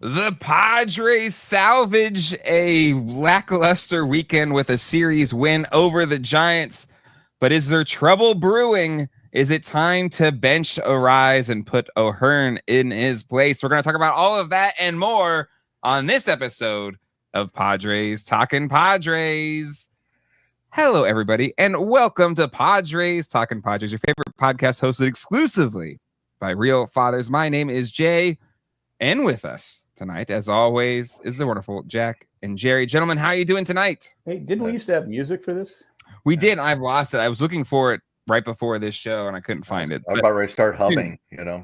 The Padres salvage a lackluster weekend with a series win over the Giants. But is there trouble brewing? Is it time to bench Arraez and put O'Hearn in his place? We're going to talk about all of that and more on this episode of Padres Talking Padres. Hello, everybody, and welcome to Padres Talking Padres, your favorite podcast hosted exclusively by real fathers. My name is Jay, and with us tonight, as always, is the wonderful Jack and Jerry. Gentlemen, how are you doing tonight? Hey, didn't we used to have music for this? We did. I've lost it. I was looking for it right before this show, and I couldn't find it. I'm about ready to start humming, you know.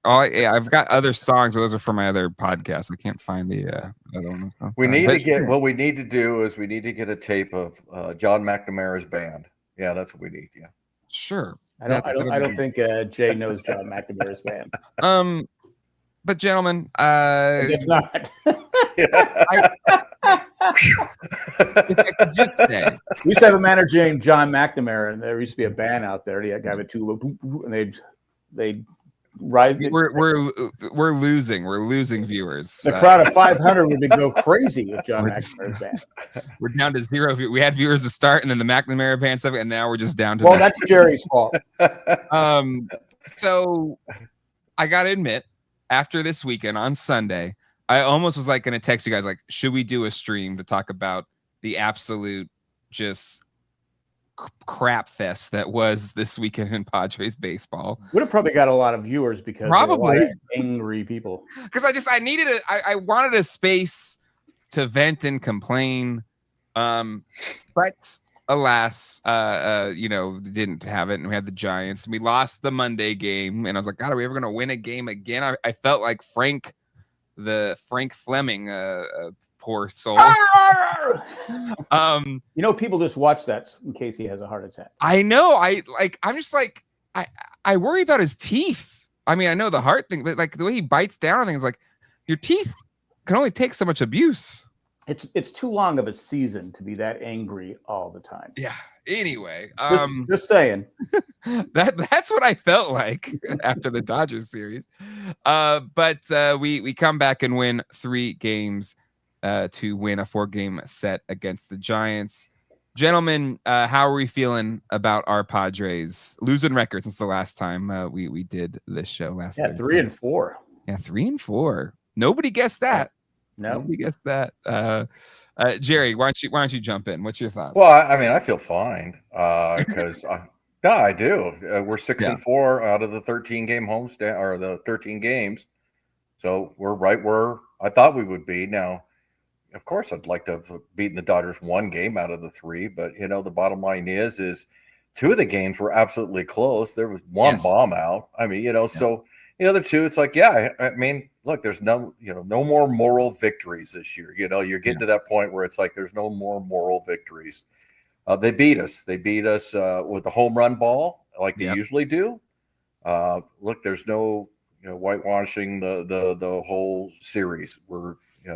I've got other songs, but those are for my other podcast. I can't find the other one. We need to get what we need to do is we need to get a tape of John McNamara's band. Yeah, that's what we need. Yeah, sure. I don't think Jay knows John McNamara's band. But gentlemen, it's not. If I could just say, We used to have a manager named John McNamara, and there used to be a band out there. He had a tuba, and they'd ride. We're losing viewers. The crowd of 500 would go crazy with John McNamara's band. We're down to 0. We had viewers to start, and then the McNamara band stuff, and now we're just down to. Well, that's Jerry's fault. So I gotta admit, after this weekend on Sunday, I almost was like going to text you guys, like, should we do a stream to talk about the absolute just crap fest that was this weekend in Padres baseball? Would have probably got a lot of viewers because probably there were a lot of angry people. Because I wanted a space to vent and complain, but alas, didn't have it, and we had the Giants, and we lost the Monday game, and I was like, God, are we ever going to win a game again? I felt like Frank Fleming, poor soul. People just watch that in case he has a heart attack. I know. I'm just like, I worry about his teeth. I mean, I know the heart thing, but like the way he bites down on things, like your teeth can only take so much abuse. It's too long of a season to be that angry all the time. Yeah. Anyway, just saying. That's what I felt like after the Dodgers series. But we come back and win 3 games to win a 4-game set against the Giants. Gentlemen, how are we feeling about our Padres losing record since the last time we did this show last? Yeah, 3-4. Yeah, 3-4. Nobody guessed that. No, nobody guessed that. Jerry, why don't you jump in? What's your thoughts? Well, I mean, I feel fine because I do. We're 6-4 out of the 13-game homestand or the 13 games, so we're right where I thought we would be. Now, of course, I'd like to have beaten the Dodgers 1 game out of the 3, but the bottom line is 2 of the games were absolutely close. There was one bomb out. I mean, so the other 2, it's like, I mean, look, there's no more moral victories this year. You're getting to that point where it's like there's no more moral victories. They beat us. They beat us with the home run ball like they usually do. Look, there's no whitewashing the whole series. We're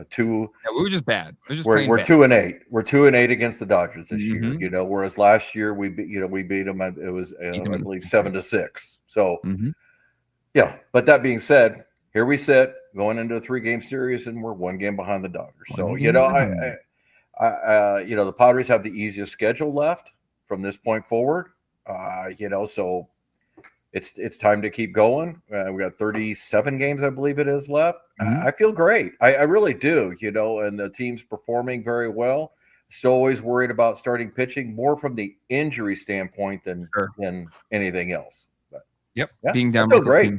2. Yeah, we were just bad. We're 2-8. We're 2-8 against the Dodgers this year. Whereas last year we beat them. It was I believe 7-6. So. Yeah, but that being said, here we sit going into a 3-game series, and we're 1 game behind the Dodgers. So the Padres have the easiest schedule left from this point forward. So it's time to keep going. We got 37 games, I believe it is, left. I feel great. I really do. And the team's performing very well. Still always worried about starting pitching more from the injury standpoint than anything else. Yep, being down. Feel great.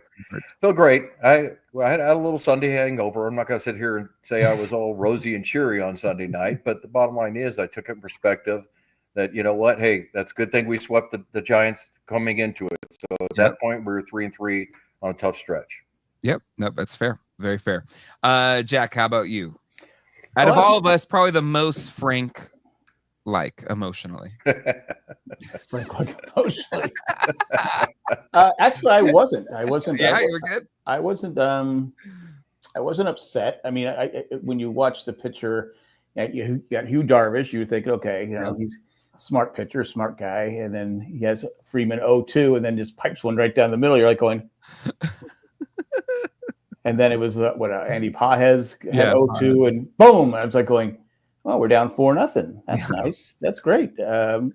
Feel great. I had a little Sunday hangover. I'm not going to sit here and say I was all rosy and cheery on Sunday night, but the bottom line is I took it in perspective that, hey, that's a good thing we swept the Giants coming into it. So at that point, we were 3-3 on a tough stretch. Yep. No, that's fair. Very fair. Jack, how about you? Out of all of us, probably the most Frank emotionally. Emotionally. Actually, I wasn't. Yeah, you were good. I wasn't upset. I mean, when you watch the picture, you got Hugh Darvish, you think, okay, he's a smart pitcher, smart guy, and then he has Freeman 0-2, and then just pipes one right down the middle. You're like going, And then it was Andy Pajes had Yeah, 0-2, and boom! I was like going, well, we're down 4-0. That's nice. That's great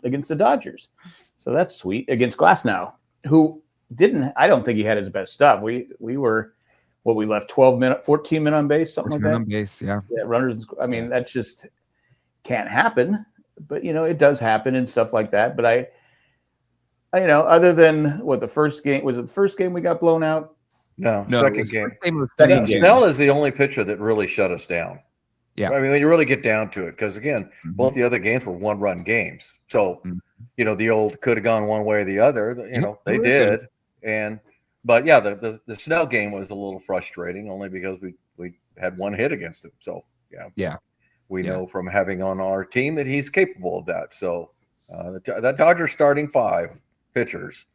against the Dodgers. So that's sweet against Glasnow, who didn't. I don't think he had his best stuff. We were, we left 14 men on base, something like that. On base, yeah. Runners. I mean, that's just can't happen. But it does happen and stuff like that. But I other than the first game, was it the first game we got blown out? No, second game. Second game. Snell is the only pitcher that really shut us down. Yeah. I mean, when you really get down to it, because again, both the other games were 1-run games. So, the old could have gone one way or the other, they did. But yeah, the Snell game was a little frustrating only because we had one hit against him. So, yeah. We know from having on our team that he's capable of that. So, that Dodgers starting 5 pitchers,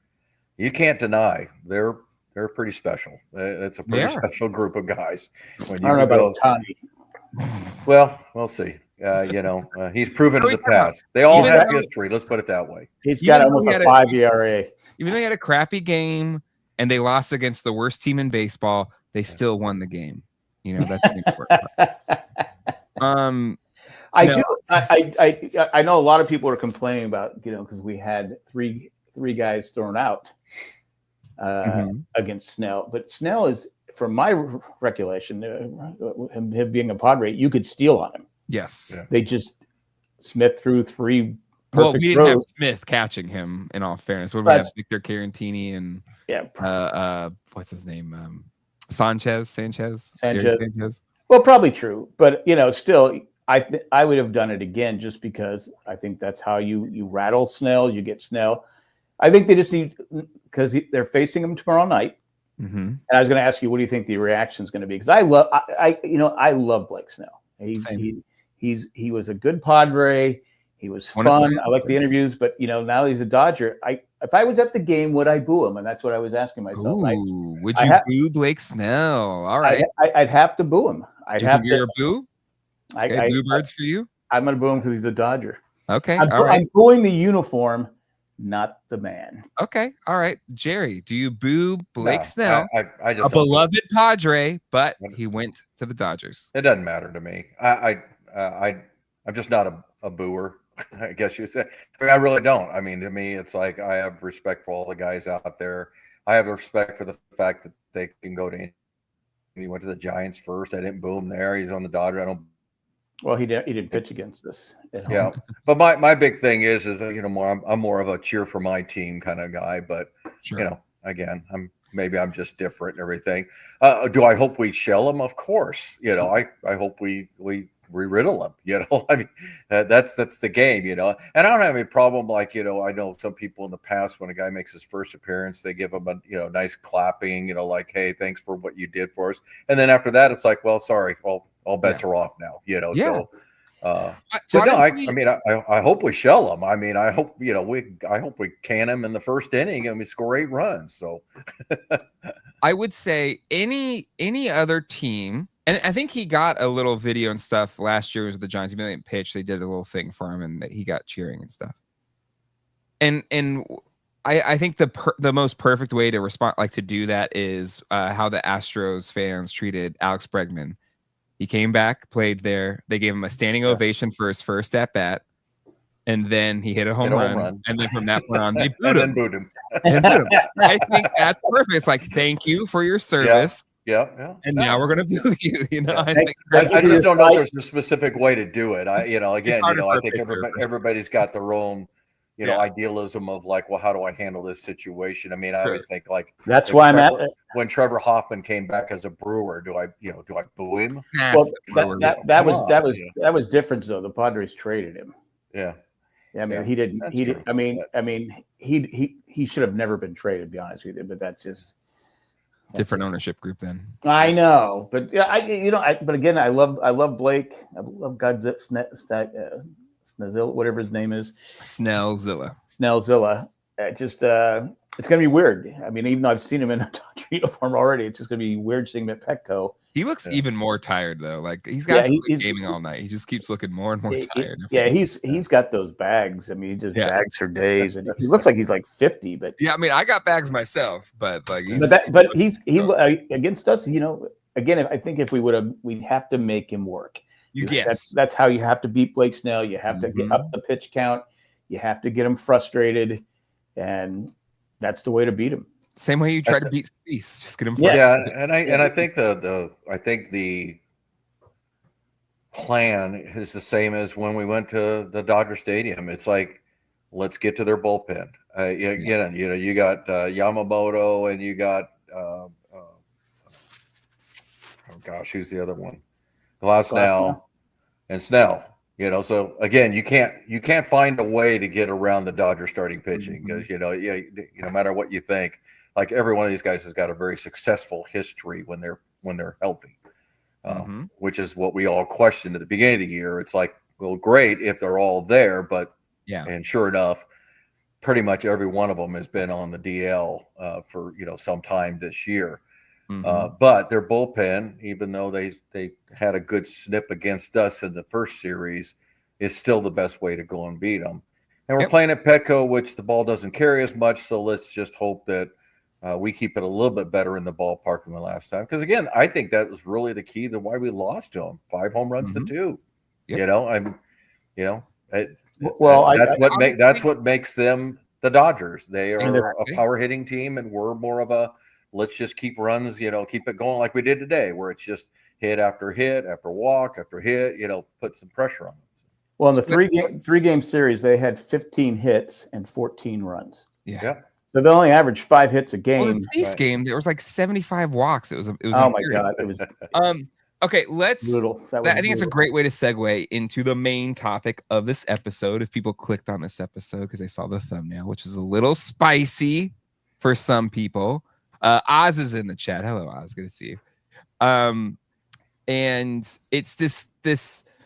you can't deny they're pretty special. It's a pretty special group of guys. When I don't know about Tommy. Well, we'll see. He's proven in the past. They all have history. Let's put it that way. He's got almost a 5 ERA. Even though they had a crappy game and they lost against the worst team in baseball, they still won the game. That's an important I know a lot of people are complaining about because we had three guys thrown out against Snell, but Snell is, from my recollection, him being a Padre, you could steal on him. Yes. Yeah. They just Smith threw 3 perfect Well, we didn't have throws. Smith catching him, in all fairness. What do we have? Victor Carantini and what's his name? Sanchez. Well, probably true, but still, I would have done it again just because I think that's how you rattle Snell. You get Snell. I think they just need, because they're facing him tomorrow night. And I was going to ask you, what do you think the reaction is going to be? Because I love Blake Snell. He was a good Padre. He was fun. I like the interviews, but now he's a Dodger. If I was at the game, would I boo him? And that's what I was asking myself. Ooh, would you boo Blake Snell? All right, I'd have to boo him. You're a boo. Boo birds for you. I'm going to boo him because he's a Dodger. Okay, I'm booing the uniform, not the man. Okay, all right. Jerry, do you boo Blake Snell? I just a beloved Padre, but he went to the Dodgers. It doesn't matter to me. I'm just not a booer, I guess you say. I really don't. I mean, to me, it's like I have respect for all the guys out there. I have respect for the fact that they can go to. He went to the Giants first. I didn't boo him there. He's on the Dodgers. I don't. Well, he didn't pitch against us at home. Yeah, but my big thing is I'm more of a cheer for my team kind of guy. But again, I'm just different and everything. Do I hope we shell him? Of course. I hope we riddle him. I mean that's the game. And I don't have any problem. I know some people in the past, when a guy makes his first appearance, they give him a nice clapping. Like, hey, thanks for what you did for us. And then after that, it's like, well, sorry, all bets are off now. So. Honestly, I hope we shell him. I mean, I hope we can him in the first inning and we score 8 runs. So I would say any other team, and I think he got a little video and stuff last year with the Giants. He didn't pitch. They did a little thing for him, and he got cheering and stuff. And I think the most perfect way to respond, to do that, is how the Astros fans treated Alex Bregman. He came back, played there. They gave him a standing ovation for his first at bat, and then he hit a home run. And then from that point on, they booed him. I think that's perfect. It's like, thank you for your service. Yeah. And now we're gonna boo you. I just don't know if there's a specific way to do it. I think everybody's got their own. Idealism of how do I handle this situation? I mean, I always think that's why I'm at it. When Trevor Hoffman came back as a Brewer, do I boo him? Well, that was different though. The Padres traded him. Yeah. I mean, he didn't. He did. I mean, he should have never been traded. To be honest with you, but that's just different ownership group. Then I know, but but again, I love Blake. I love Snellzilla, whatever his name is. Snellzilla. It's going to be weird. I mean, even though I've seen him in a Dodger uniform already, it's just going to be weird seeing him at Petco. He looks even more tired though. He's got gaming all night. He just keeps looking more and more tired. He's got those bags. I mean, he just bags for days, and he looks like he's 50. But I mean, I got bags myself, but he's against us. again, I think if we'd have to make him work. Yes. That's how you have to beat Blake Snell. You have to get up the pitch count. You have to get him frustrated, and that's the way to beat him. Same way you try to beat Cease, just get him frustrated. Yeah, and I think the plan is the same as when we went to the Dodger Stadium. It's like, let's get to their bullpen. You got Yamamoto, and you got who's the other one? Glasnow and Snell. So again, you can't find a way to get around the Dodger starting pitching because no matter what you think, like every one of these guys has got a very successful history when they're healthy, which is what we all questioned at the beginning of the year. It's like, well, great if they're all there, but and sure enough, pretty much every one of them has been on the DL for some time this year. But their bullpen, even though they had a good snip against us in the first series, is still the best way to go and beat them. And we're playing at Petco, which the ball doesn't carry as much. So let's just hope that we keep it a little bit better in the ballpark than the last time. Because again, I think that was really the key to why we lost to them. 5 home runs to 2. That's what makes them the Dodgers. They are a power hitting team, and we're more of a let's just keep runs, keep it going like we did today, where it's just hit after walk after hit, put some pressure on them. Well, in the three game series, they had 15 hits and 14 runs. Yeah. So they only averaged 5 hits a game. Well, in this game, there was like 75 walks. It was. Oh my God! It was. Okay, let's. Brutal. I think it's a great way to segue into the main topic of this episode. If people clicked on this episode because they saw the thumbnail, which is a little spicy for some people. Oz is in the chat. Hello, Oz. Good to see you. And it's this.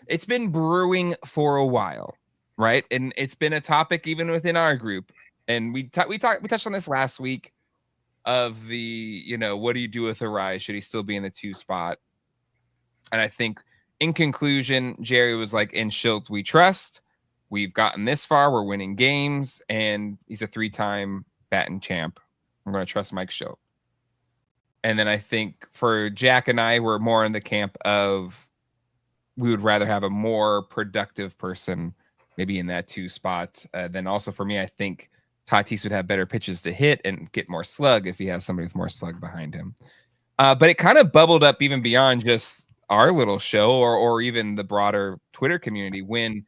It's been brewing for a while, right? And it's been a topic even within our group. And we touched on this last week of the, what do you do with Arraez? Should he still be in the 2 spot? And I think in conclusion, Jerry was like, in Shildt, we trust. We've gotten this far. We're winning games. And he's a 3-time batting champ. I'm going to trust Mike Shildt. And then I think for Jack and I, we're more in the camp of we would rather have a more productive person maybe in that 2 spot. Then also for me, I think Tatis would have better pitches to hit and get more slug if he has somebody with more slug behind him. But it kind of bubbled up even beyond just our little show or even the broader Twitter community when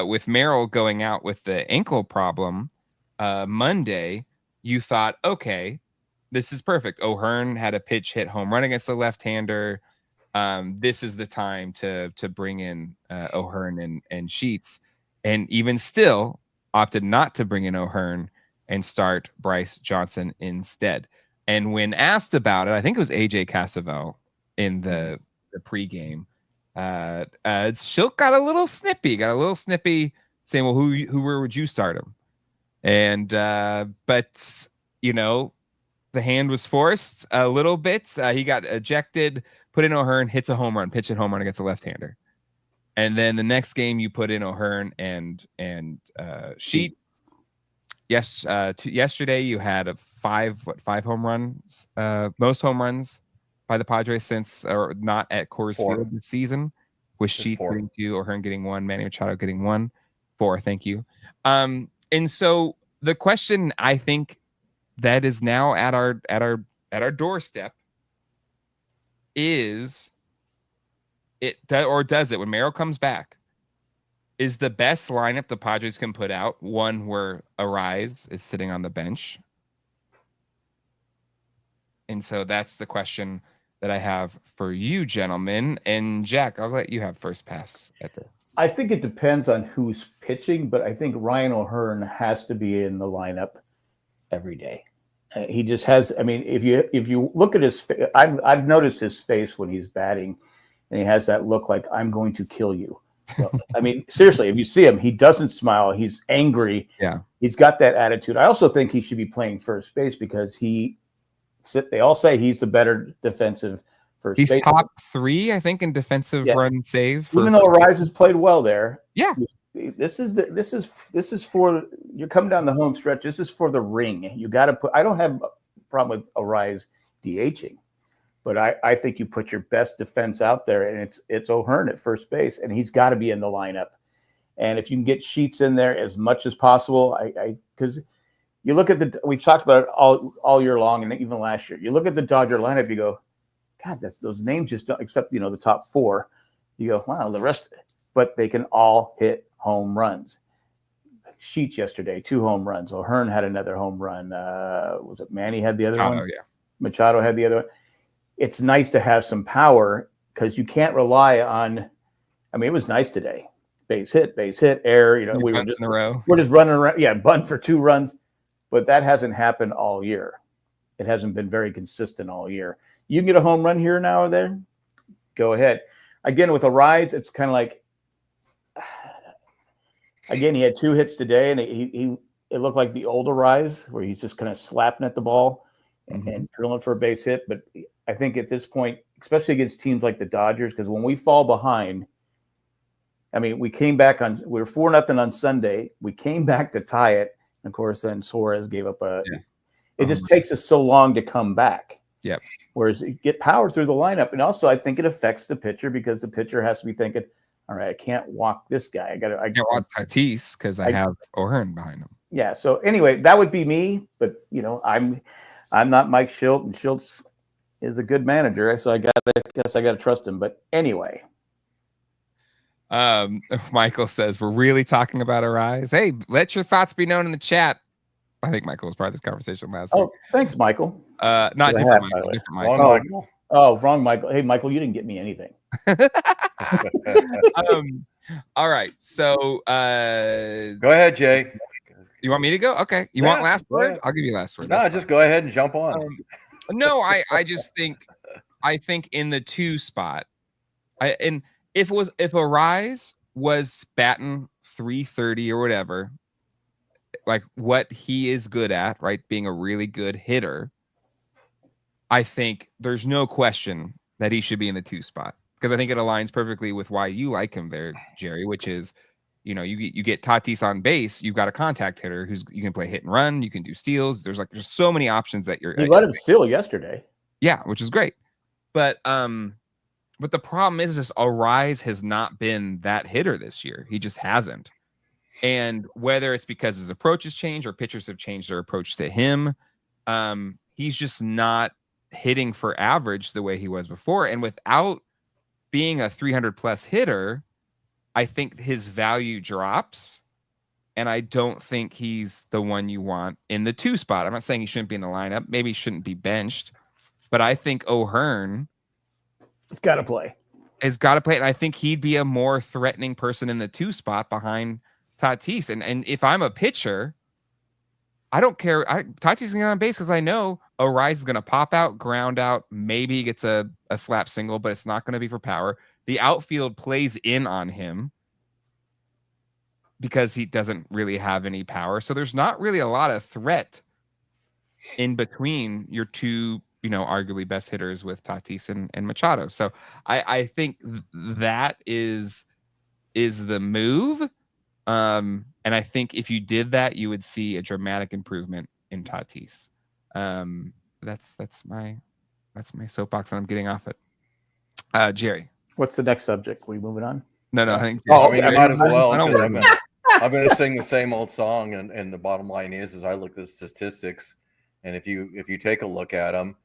with Merrill going out with the ankle problem Monday, you thought, okay, this is perfect. O'Hearn had a pitch hit home run against the left-hander. This is the time to bring in O'Hearn and Sheets. And even still opted not to bring in O'Hearn and start Bryce Johnson instead. And when asked about it, I think it was AJ Cassavell in the pregame. Shildt got a little snippy, saying, "Well, where would you start him?" And but the hand was forced a little bit. He got ejected, put in O'Hearn, hits a home run, pitch hit home run against a left-hander. And then the next game, you put in O'Hearn and Sheets. Yes, yesterday you had 5 home runs, most home runs by the Padres since or not at Coors Field this season, with Sheets getting 2, O'Hearn getting 1, Manny Machado getting 1, 4. Thank you. And so the question I think that is now at our doorstep is does it when Merrill comes back? Is the best lineup the Padres can put out one where Arraez is sitting on the bench? And so that's the question that I have for you, gentlemen. And Jack, I'll let you have first pass at this. I think it depends on who's pitching, but I think Ryan O'Hearn has to be in the lineup every day. He just has. I mean, if you look at his, I've noticed his face when he's batting, and he has that look like I'm going to kill you. So, I mean, seriously, if you see him, he doesn't smile. He's angry. Yeah, he's got that attitude. I also think he should be playing first base because they all say he's the better defensive first base. He's top 3, I think, in defensive run save. Even though Arraez has played well there. Yeah. This is for you're coming down the home stretch. This is for the ring. You got to put. I don't have a problem with Arraez DHing, But I think you put your best defense out there, and it's O'Hearn at first base, and he's got to be in the lineup. And if you can get Shildt in there as much as possible, because you look at we've talked about it all year long, and even last year. You look at the Dodger lineup, you go, God, those names just don't, except the top 4. You go, wow, the rest, but they can all hit home runs. Shildt yesterday, 2 home runs. O'Hearn had another home run. Was it Manny had the other one? Yeah. Machado had the other one. It's nice to have some power because you can't rely on. I mean, it was nice today. Base hit, air. We're just running around. Yeah, bunt for 2 runs, but that hasn't happened all year. It hasn't been very consistent all year. You can get a home run here now or there. Go ahead. Again, with Arraez, it's kind of like. Again, he had 2 hits today, and it looked like the old Arraez, where he's just kind of slapping at the ball and drilling for a base hit. But I think at this point, especially against teams like the Dodgers, because when we fall behind, I mean, we were 4-0 on Sunday. We came back to tie it. And of course, then Suarez gave up it just takes us so long to come back. Yep. Whereas you get power through the lineup. And also I think it affects the pitcher because the pitcher has to be thinking, all right, I can't walk this guy. I can't walk Tatis because I have O'Hearn behind him. Yeah. So anyway, that would be me. But I'm not Mike Shildt, and Shildt is a good manager, so I guess I gotta trust him. But anyway. Michael says we're really talking about Arraez. Hey, let your thoughts be known in the chat. I think Michael was part of this conversation last week. Oh, thanks, Michael. Not different Michael. Different Michael. Wrong Michael. Oh, wrong Michael. Hey, Michael, you didn't get me anything. All right. So go ahead, Jay. You want me to go? Okay. You want last word? I'll give you last word. No, just go ahead and jump on. No, I just think in the 2 spot, if Arraez was batting 330 or whatever, like what he is good at, right? Being a really good hitter, I think there's no question that he should be in the 2 spot, because I think it aligns perfectly with why you like him there, Jerry, which is, you get Tatis on base, you've got a contact hitter you can play hit and run, you can do steals. There's so many options that you let him steal yesterday. Yeah, which is great. But the problem is just Arraez has not been that hitter this year. He just hasn't. And whether it's because his approach has changed or pitchers have changed their approach to him, he's just not hitting for average the way he was before. And without being a 300 plus hitter, I think his value drops. And I don't think he's the one you want in the 2 spot. I'm not saying he shouldn't be in the lineup. Maybe he shouldn't be benched. But I think O'Hearn has got to play. And I think he'd be a more threatening person in the 2 spot behind Tatis. And if I'm a pitcher, I don't care. Tatis is going to get on base because I know Arraez is going to pop out, ground out. Maybe he gets a slap single, but it's not going to be for power. The outfield plays in on him because he doesn't really have any power. So there's not really a lot of threat in between your 2, arguably best hitters with Tatis and Machado. So I think that is the move. And I think if you did that, you would see a dramatic improvement in Tatis. That's my soapbox, and I'm getting off it. Jerry, what's the next subject? We moving on? No, I think. I mean, I might as well. I'm going to sing the same old song, and the bottom line is I look at the statistics, and if you take a look at him,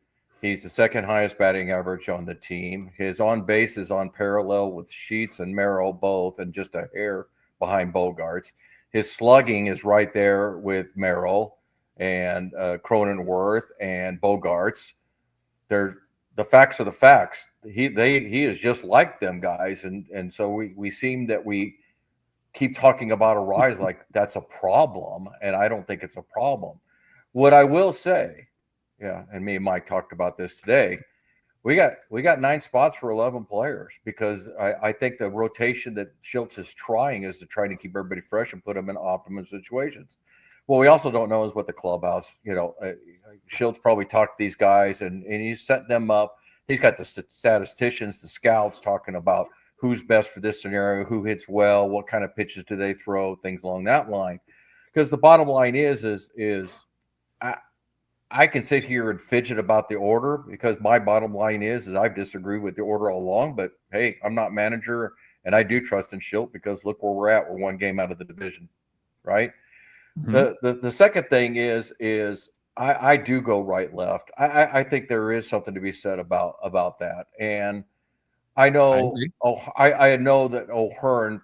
he's the 2nd highest batting average on the team. His on base is on parallel with Sheets and Merrill both, and just a hair behind Bogarts. His slugging is right there with Merrill and Cronenworth and Bogarts. The facts are the facts. He is just like them guys, and so we seem that we keep talking about Arraez like that's a problem, and I don't think it's a problem. What I will say, and me and Mike talked about this today. We got 9 spots for 11 players because I think the rotation that Shildt is trying is to try to keep everybody fresh and put them in optimum situations. What we also don't know is what the clubhouse, Shildt probably talked to these guys and he's setting them up. He's got the statisticians, the scouts talking about who's best for this scenario, who hits well, what kind of pitches do they throw, things along that line. Because the bottom line is I can sit here and fidget about the order because my bottom line is I've disagreed with the order all along. But hey, I'm not manager, and I do trust in Shildt because look where we're at. We're one game out of the division, right? Mm-hmm. The second thing is I do go right left. I think there is something to be said about that, and I know I know that O'Hearn,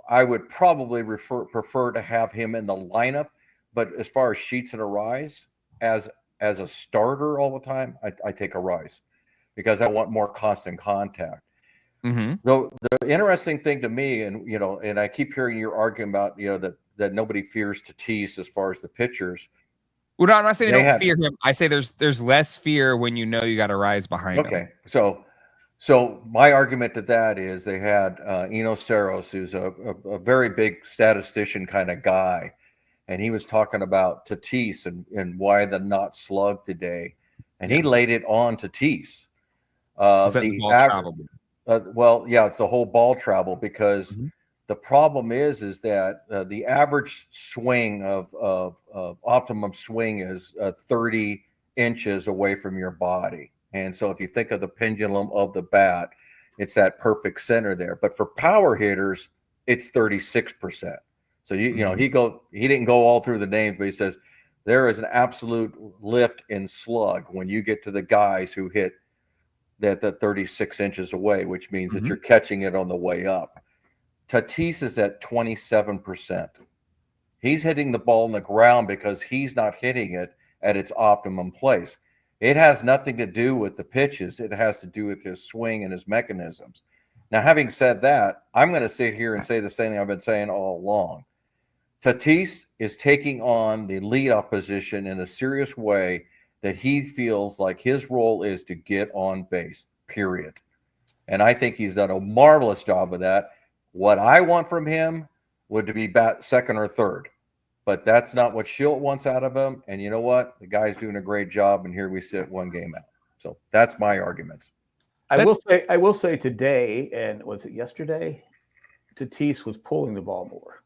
I would probably prefer to have him in the lineup, but as far as Sheets and Arraez as a starter all the time, I take Arraez because I want more constant contact. Mm-hmm. Though the interesting thing to me, and I keep hearing your argument about that nobody fears Tatis as far as the pitchers. Well, no, I'm not saying they don't fear him. I say there's less fear when you know you got Arraez behind him. Okay, so my argument to that is they had Eno Saros, who's a very big statistician kind of guy, and he was talking about Tatis and why the not slug today, and he laid it on Tatis. The ball travel? It's the whole ball travel because the problem is that the average swing of optimum swing is 30 inches away from your body. And so if you think of the pendulum of the bat, it's that perfect center there. But for power hitters, it's 36%. So he didn't go all through the names, but he says there is an absolute lift in slug when you get to the guys who hit that 36 inches away, which means that you're catching it on the way up. Tatis is at 27%. He's hitting the ball on the ground because he's not hitting it at its optimum place. It has nothing to do with the pitches. It has to do with his swing and his mechanisms. Now, having said that, I'm going to sit here and say the same thing I've been saying all along. Tatis is taking on the leadoff position in a serious way that he feels like his role is to get on base, period. And I think he's done a marvelous job of that. What I want from him would to be bat second or third. But that's not what Shildt wants out of him. And you know what? The guy's doing a great job, and here we sit one game out. So that's my arguments. I will say today, and was it yesterday? Tatis was pulling the ball more.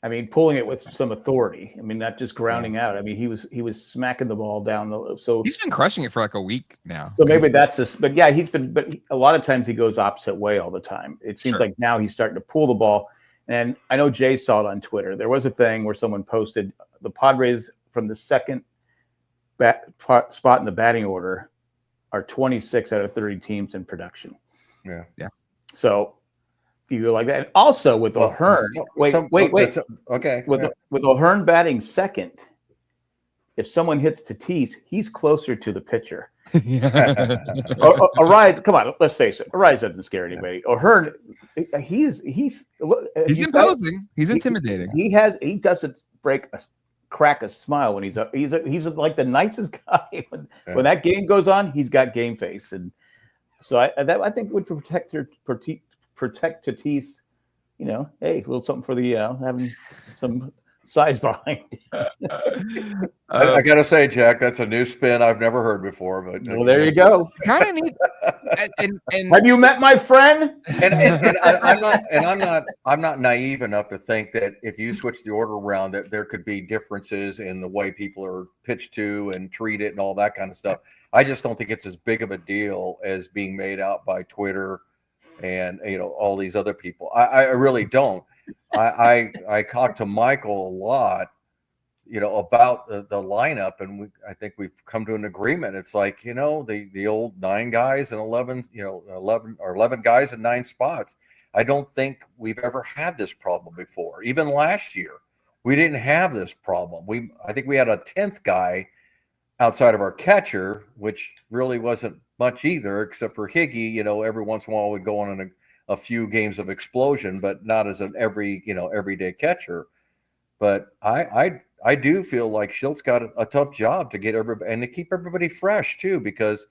I mean, pulling it with some authority. I mean, not just grounding out. I mean, he was smacking the ball down the. So he's been crushing it for like a week now. So maybe that's just. But yeah, but a lot of times he goes opposite way all the time. It seems like now he's starting to pull the ball. And I know Jay saw it on Twitter. There was a thing where someone posted the Padres from the second spot in the batting order are 26 out of 30 teams in production. Yeah. So you go like that. And also with O'Hearn, wait. Okay. With O'Hearn batting second, if someone hits Tatis, he's closer to the pitcher. Arraez, come on, let's face it. Arraez doesn't scare anybody. O'Hearn, he's imposing. He's intimidating. He doesn't crack a smile when he's up. He's like the nicest guy. When that game goes on, he's got game face, and so I think would protect Tatis. Hey, a little something for the having some size behind. I gotta say, Jack, that's a new spin I've never heard before. But well, there you go. Kind of neat. And have you met my friend? I'm not naive enough to think that if you switch the order around, that there could be differences in the way people are pitched to and treated and all that kind of stuff. I just don't think it's as big of a deal as being made out by Twitter and all these other people. I really don't. I talked to Michael a lot, about the lineup, and I think we've come to an agreement. It's like, the old 9 guys and 11 guys in 9 spots. I don't think we've ever had this problem before. Even last year, we didn't have this problem. I think we had a 10th guy outside of our catcher, which really wasn't much either, except for Higgy. Every once in a while would go on a few games of explosion, but not as an everyday catcher. But I do feel like Shildt's got a tough job to get everybody and to keep everybody fresh too, because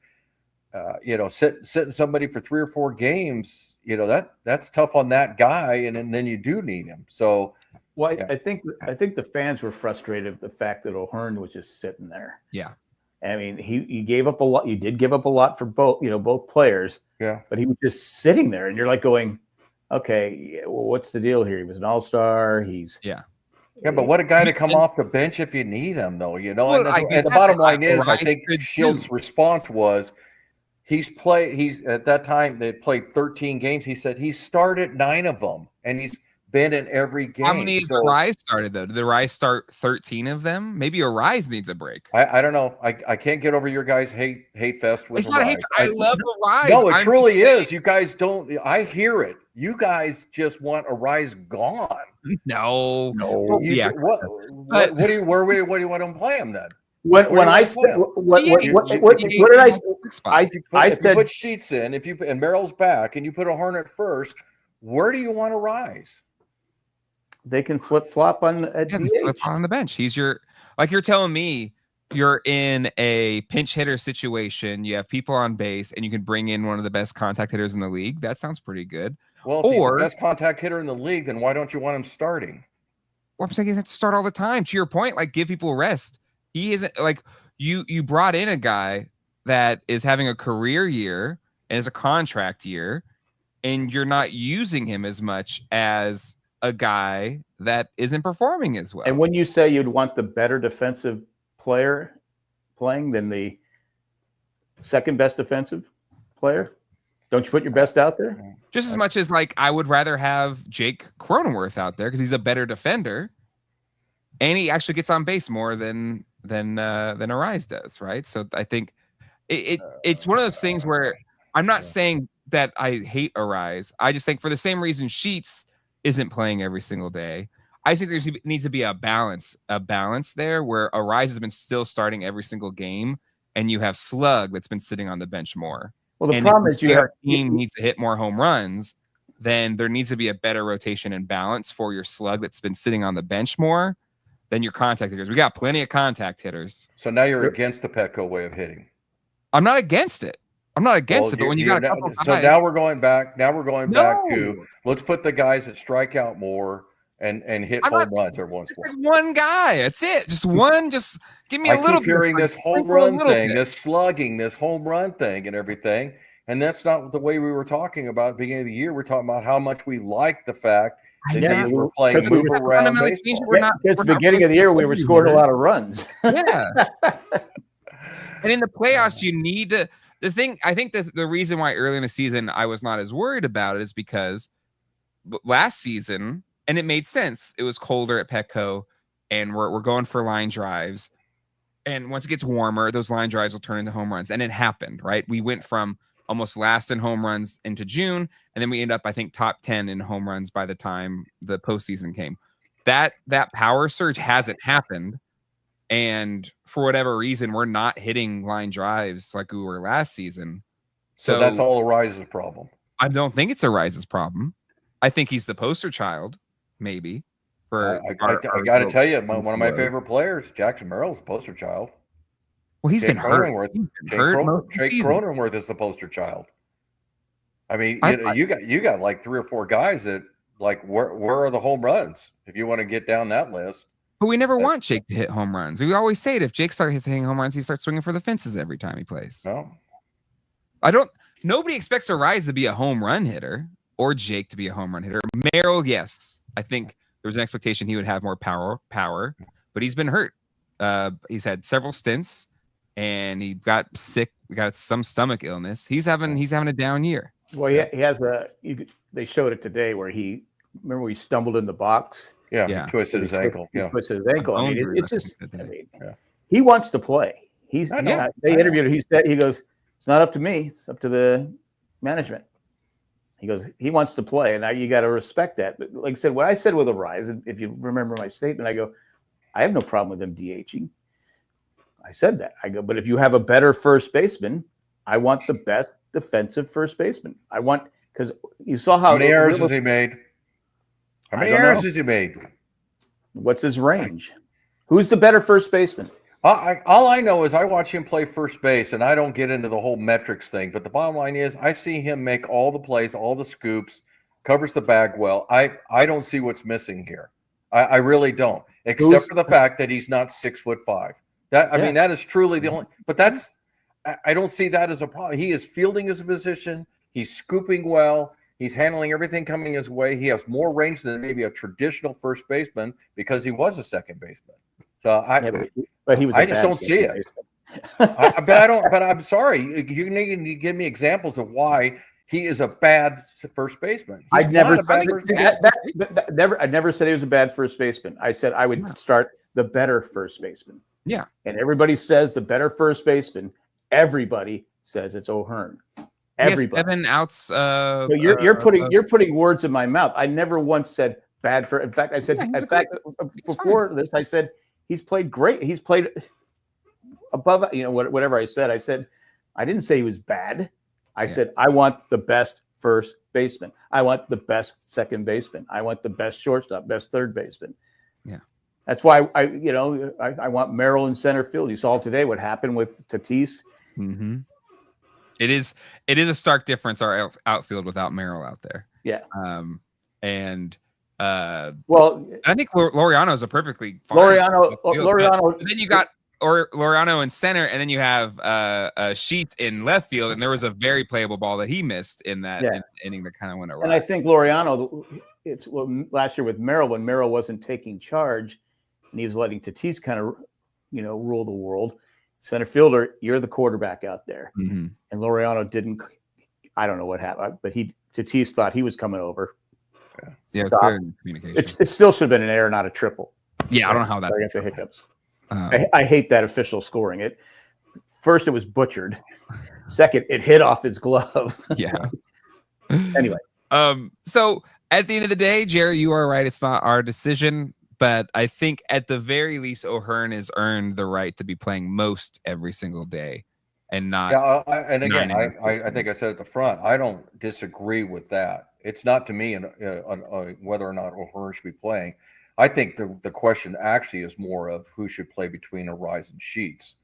sitting somebody for 3 or 4 games, that's tough on that guy, and then you do need him. So, well, yeah. I think the fans were frustrated with the fact that O'Hearn was just sitting there. Yeah. I mean, he gave up a lot. You did give up a lot for both players. Yeah. But he was just sitting there, and you're like going, okay, well, what's the deal here? He was an all-star. Yeah, but what a guy to come off the bench if you need him, though. You know, Well, and the bottom line is, I Arraez think could Shilt's too. response was, he's at that time they played 13 games. He said he started 9 of them, and he's been in every game. How many has Arraez started though? Did Arraez start 13 of them? Maybe Arraez needs a break. I don't know. I can't get over your guys' hate fest with It's not Arraez. hate. I love Arraez. No, it truly is. You guys don't. I hear it. You guys just want Arraez gone. No. No. Yeah. What do you want to play him then? When I said what did I say? I said, you put Sheets in, and Merrill's back, and you put a Hornet first. Where do you want to rise? They can flip flop on a DH. Flip on the bench. You're telling me you're in a pinch hitter situation. You have people on base, and you can bring in one of the best contact hitters in the league. That sounds pretty good. Well, if he's the best contact hitter in the league, then why don't you want him starting? Well, I'm saying he has to start all the time. To your point, like give people rest. He isn't like you brought in a guy that is having a career year and is a contract year, and you're not using him as much as a guy that isn't performing as well. And when you say you'd want the better defensive player playing than the second best defensive player, don't you put your best out there? Just as much as like I would rather have Jake Cronenworth out there because he's a better defender, and he actually gets on base more than Arraez does, right? So I think it's one of those things where I'm not saying that I hate Arraez. I just think for the same reason Sheets isn't playing every single day, I think there needs to be a balance there where Arraez has been still starting every single game, and you have Slug that's been sitting on the bench more. Well, the problem is your team needs to hit more home runs. Then there needs to be a better rotation and balance for your Slug that's been sitting on the bench more than your contact hitters. We got plenty of contact hitters. So now you're against the Petco way of hitting. I'm not against it. But when you got a couple so now we're going back. Now we're going back to let's put the guys that strike out more and hit home runs every once in a while. One guy, that's it. Just one. Just give me a little. I keep hearing this home run thing, this slugging, this home run thing, and everything. And that's not the way we were talking about at the beginning of the year. We're talking about how much we like the fact that these were playing move around baseball. It's the beginning of the year we were scoring a lot of runs. Yeah. And in the playoffs, you need to. I think the reason why early in the season I was not as worried about it is because last season, and it made sense, it was colder at Petco, and we're going for line drives. And once it gets warmer, those line drives will turn into home runs. And it happened, right? We went from almost last in home runs into June, and then we end up, I think, top 10 in home runs by the time the postseason came. That power surge hasn't happened. And for whatever reason, we're not hitting line drives like we were last season. So that's all Arraez's problem. I don't think it's Arraez's problem. I think he's the poster child, maybe. I got to tell you, one of my favorite players, Jackson Merrill, is the poster child. Well, he's been hurt. Jake Cronenworth is the poster child. I mean, you got like 3 or 4 guys that like where are the home runs if you want to get down that list. But we never want Jake to hit home runs. We always say it. If Jake starts hitting home runs, he starts swinging for the fences every time he plays. No. Nobody expects Arraez to be a home run hitter or Jake to be a home run hitter. Merrill, yes. I think there was an expectation he would have more power, but he's been hurt. He's had several stints, and he got sick. We got some stomach illness. He's having a down year. Well, he has they showed it today where he stumbled in the box. Yeah. He twisted his ankle. He twisted his ankle. I mean, it's just. He wants to play. They interviewed him. He goes, it's not up to me. It's up to the management. He goes, he wants to play, and now you got to respect that. But like I said, what I said with Arraez, if you remember my statement, I go, I have no problem with him DHing. I said that. I go, but if you have a better first baseman, I want the best defensive first baseman. Because you saw how many errors has he made? How many errors has he made? What's his range? Who's the better first baseman? All I know is I watch him play first base, and I don't get into the whole metrics thing. But the bottom line is I see him make all the plays, all the scoops, covers the bag well. I don't see what's missing here. I really don't, except for the fact that he's not 6'5". I mean, that is truly the only. But I don't see that as a problem. He is fielding his position. He's scooping well. He's handling everything coming his way. He has more range than maybe a traditional first baseman because he was a second baseman. So but he was. I just don't see it. But I'm sorry. You need to give me examples of why he is a bad first baseman. I never said he was a bad first baseman. I said I would start the better first baseman. Yeah. And everybody says the better first baseman. Everybody says it's O'Hearn. Everybody. 7 outs. So you're putting words in my mouth. I never once said bad for. In fact, I said. Before this, I said he's played great. He's played above. Whatever I said. I said I didn't say he was bad. I said I want the best first baseman. I want the best second baseman. I want the best shortstop, best third baseman. Yeah. That's why I want Merrill in center field. You saw today what happened with Tatis. Mm-hmm. It is a stark difference, our outfield without Merrill out there. Yeah. I think Laureano is a perfectly fine Laureano. And then you got Laureano in center, and then you have Sheets in left field, and there was a very playable ball that he missed in that inning that kind of went awry. And I think Laureano, last year with Merrill, when Merrill wasn't taking charge, and he was letting Tatis kind of, rule the world. Center fielder, you're the quarterback out there. Mm-hmm. And Laureano didn't. I don't know what happened, but Tatis thought he was coming over. Yeah, it's good in communication. It still should have been an error, not a triple. Yeah, I don't know how that. I got the hiccups. I hate that official scoring it. First, it was butchered. Second, it hit off his glove. Yeah. Anyway. So at the end of the day, Jerry, you are right. It's not our decision. But I think at the very least, O'Hearn has earned the right to be playing most every single day, and not. Yeah, I think I said at the front, I don't disagree with that. It's not to me on whether or not O'Hearn should be playing. I think the question actually is more of who should play between Arraez and Sheets,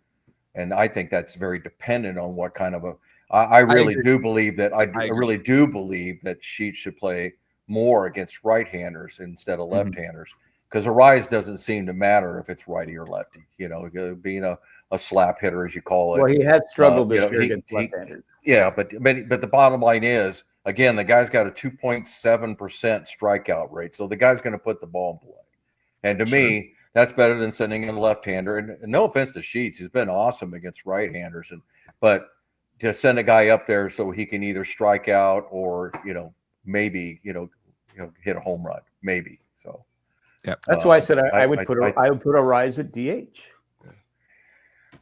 and I think that's very dependent on what kind of a. I really do believe that I really do believe that Sheets should play more against right-handers instead of left-handers. Because Arraez doesn't seem to matter if it's righty or lefty, being a slap hitter, as you call it. Well, he has struggled this year against left-handers. Yeah, but the bottom line is, again, the guy's got a 2.7% strikeout rate, so the guy's going to put the ball in play. And to me, that's better than sending in a left-hander. And no offense to Sheets, he's been awesome against right-handers, but to send a guy up there so he can either strike out or maybe hit a home run, maybe so. Yeah, that's why I said I would put Arraez at DH.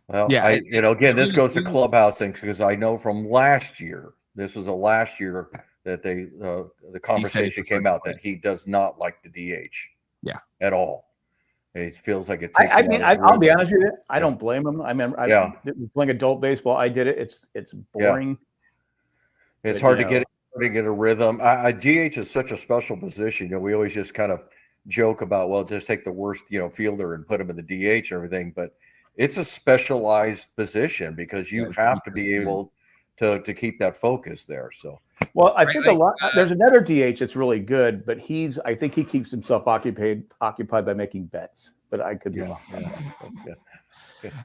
Well, yeah, again, this goes to clubhouse things because I know from last year. This was last year that the conversation came out that he does not like the DH. Yeah, at all. It feels like it takes. I'll be honest with you. I don't blame him. I mean, playing adult baseball, I did it. It's boring. Yeah. It's hard to get a rhythm. DH is such a special position. We always just kind of joke about, well, just take the worst, fielder and put him in the DH and everything. But it's a specialized position because you have to be able to keep that focus there. So, well, I think there's another DH that's really good, but I think he keeps himself occupied by making bets. But I could be wrong. Yeah.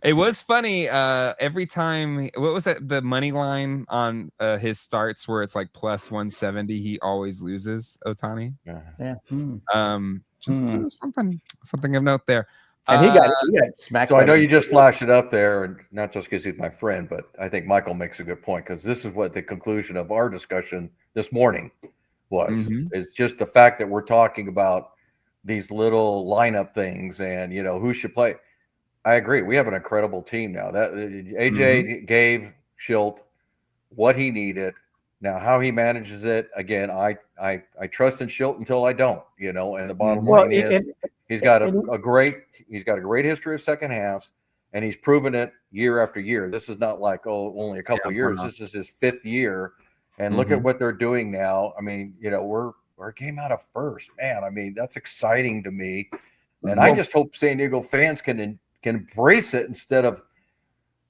It was funny. Every time, what was that? The money line on his starts where it's like plus 170, he always loses. Ohtani. Yeah. Something of note there. And he got smacked. So I know you just flashed it up there, and not just because he's my friend, but I think Michael makes a good point because this is what the conclusion of our discussion this morning was. It's just the fact that we're talking about these little lineup things and who should play. I agree. We have an incredible team now. That AJ gave Shildt what he needed. Now, how he manages it, again, I trust in Shildt until I don't. And the bottom line is he's got a great history of second halves, and he's proven it year after year. This is not like only a couple of years. This is his 5th year, and look at what they're doing now. I mean, we're a game out of first, man. I mean, that's exciting to me, and I just hope San Diego fans can embrace it instead of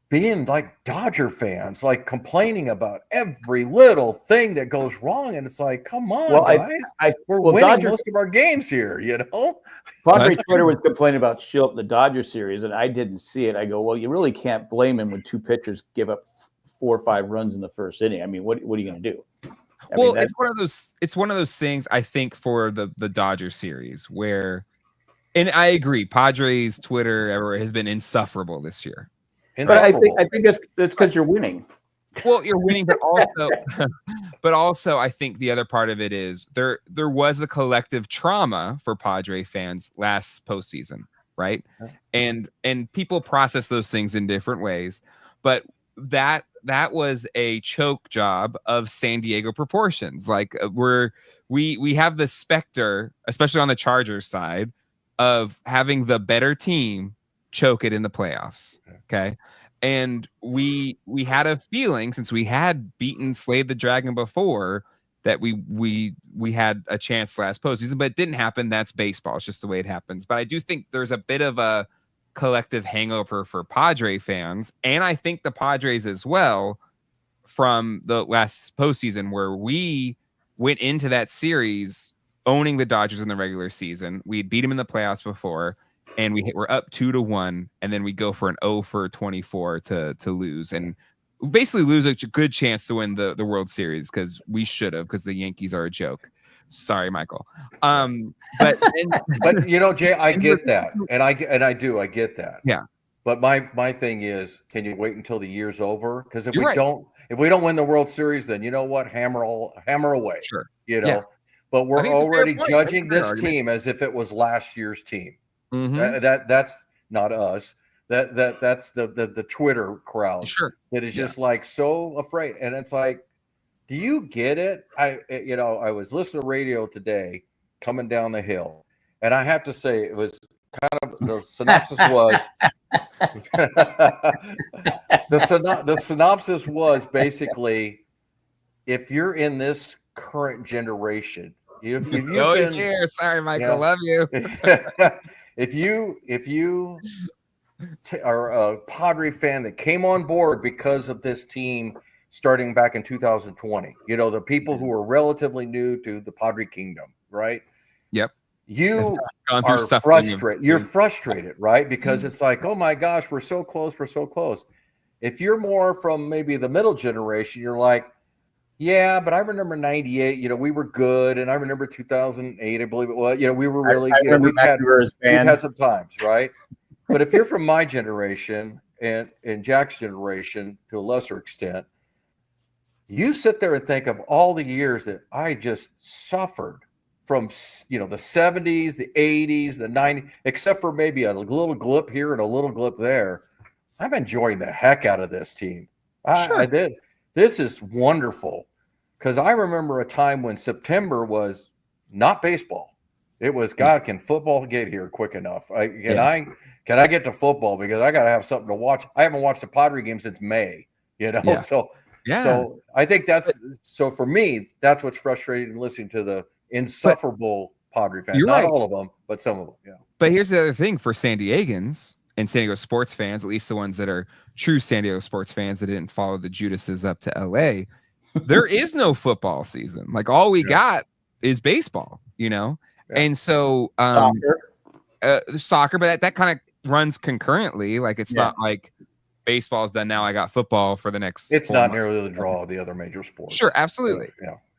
being like Dodger fans, like complaining about every little thing that goes wrong. And it's like, come on, guys. We're winning most of our games here, Padres Twitter was complaining about Shildt in the Dodger series, and I didn't see it. I go, well, you really can't blame him when 2 pitchers give up 4 or 5 runs in the first inning. I mean, what are you going to do? Well, it's one of those things, I think, for the Dodgers series where, and I agree, Padres Twitter everywhere has been insufferable this year. But I think it's because you're winning. Well, you're winning, but also I think the other part of it is there was a collective trauma for Padre fans last postseason, right? And people process those things in different ways, but that was a choke job of San Diego proportions. Like we have the specter, especially on the Chargers side, of having the better team choke it in the playoffs. Okay. And we had a feeling, since we had slayed the dragon before, that we had a chance last postseason, but it didn't happen. That's baseball. It's just the way it happens. But I do think there's a bit of a collective hangover for Padre fans, and I think the Padres as well, from the last postseason where we went into that series owning the Dodgers in the regular season. We beat them in the playoffs before, and we're up 2-1, and then we go for an 0-24 to lose, and basically lose a good chance to win the World Series, because we should have, because the Yankees are a joke. Sorry, Michael. But Jay, I get that, and I get that. Yeah. But my thing is, can you wait until the year's over? Because if we don't win the World Series, then you know what, hammer away. Sure. Yeah. But we're already judging this team as if it was last year's team. Mm-hmm. That's not us. That's the Twitter crowd. Sure. That is just like so afraid, and it's like, do you get it? I was listening to radio today coming down the hill, and I have to say it was kind of, the synopsis was the synopsis was basically, if you're in this current generation, if you've always here. Sorry, Michael, love you. if you are a Padre fan that came on board because of this team starting back in 2020, the people who are relatively new to the Padre Kingdom, right? Yep. You are frustrated. You're frustrated, right? Because it's like, oh my gosh, we're so close. If you're more from maybe the middle generation, you're like, yeah, but I remember 98, we were good. And I remember 2008, I believe it was, we were really good. We've had some times, right? But if you're from my generation and Jack's generation to a lesser extent, you sit there and think of all the years that I just suffered from, the 70s, the 80s, the 90s, except for maybe a little glip here and a little glip there. I'm enjoying the heck out of this team. I did. This is wonderful, because I remember a time when September was not baseball. It was, God, can football get here quick enough? Can I get to football, because I got to have something to watch. I haven't watched a Padre game since May, So I think so for me, that's what's frustrating, listening to the insufferable Padre fans. Not all of them, but some of them. Yeah. But here's the other thing for San Diegans and San Diego sports fans, at least the ones that are true San Diego sports fans that didn't follow the Judases up to LA. There is no football season. Like, all we got is baseball, Yeah. And so soccer, but that kind of runs concurrently. Like, it's not like baseball's done now, I got football for the next. It's not nearly the draw of the other major sports. Sure, absolutely.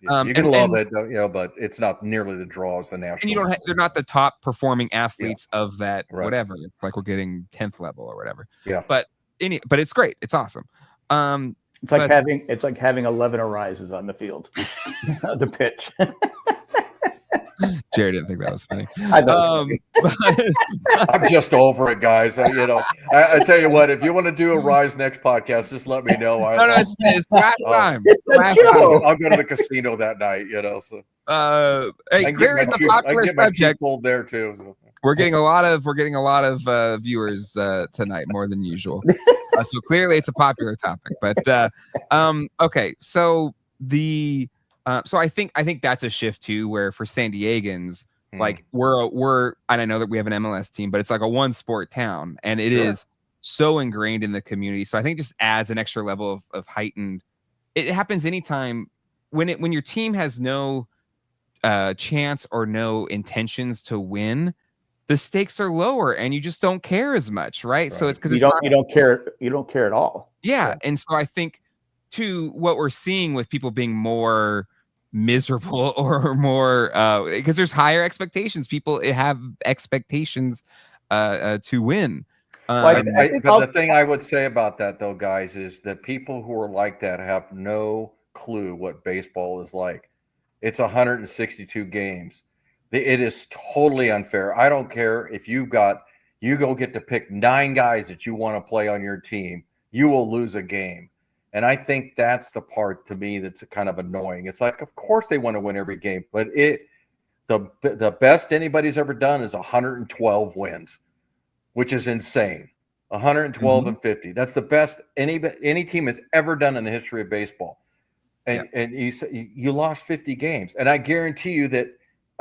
You can love it, but it's not nearly the draw as the national. And they're not the top performing athletes of that, whatever. It's like we're getting 10th level or whatever. Yeah. But it's great. It's awesome. It's like having 11 Arraezes on the field, the pitch. Jared didn't think that was funny. I thought it was funny. I'm just over it, guys. I tell you what, if you want to do a Rise next podcast, just let me know. It's last time. I'll go to the casino that night. So. Hey, clearly it's a popular subject there too. So. We're getting a lot of viewers tonight, more than usual. So clearly it's a popular topic. But okay, so so I think that's a shift too, where for San Diegans, like we're and I know that we have an MLS team, but it's like a one sport town, and it is so ingrained in the community. So I think it just adds an extra level of heightened. It happens anytime when your team has no chance or no intentions to win. The stakes are lower, and you just don't care as much, right? So it's because you don't care at all. Yeah, and so I think too, what we're seeing with people being more miserable or more because there's higher expectations. People have expectations to win. Well, But the thing I would say about that, though, guys, is that people who are like that have no clue what baseball is like. It's 162 games. It is totally unfair. I don't care if you go get to pick 9 guys that you want to play on your team. You will lose a game. And I think that's the part to me that's kind of annoying. It's like, of course they want to win every game, but the best anybody's ever done is 112 wins, which is insane. 112 and 50. That's the best any team has ever done in the history of baseball. And you lost 50 games. And I guarantee you that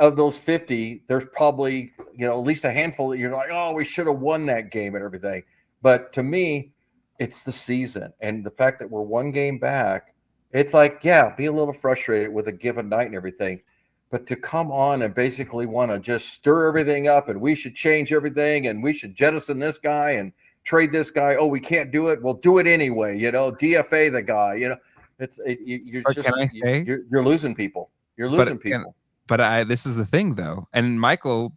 of those 50, there's probably, at least a handful that you're like, oh, we should have won that game and everything. But to me, it's the season. And the fact that we're 1 game back, it's like, yeah, be a little frustrated with a given night and everything. But to come on and basically want to just stir everything up and we should change everything and we should jettison this guy and trade this guy. Oh, we can't do it. We'll do it anyway. DFA the guy. You're losing people. You're losing people. But this is the thing, though, and Michael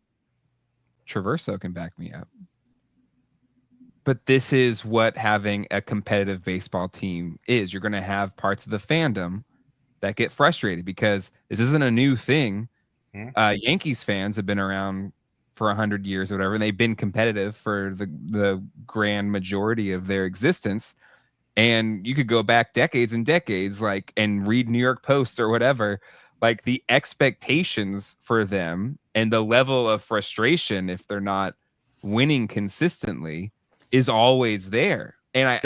Traverso can back me up. But this is what having a competitive baseball team is. You're going to have parts of the fandom that get frustrated because this isn't a new thing. Yankees fans have been around for 100 years or whatever, and they've been competitive for the grand majority of their existence. And you could go back decades and decades, and read New York Post or whatever, the expectations for them and the level of frustration if they're not winning consistently is always there. And I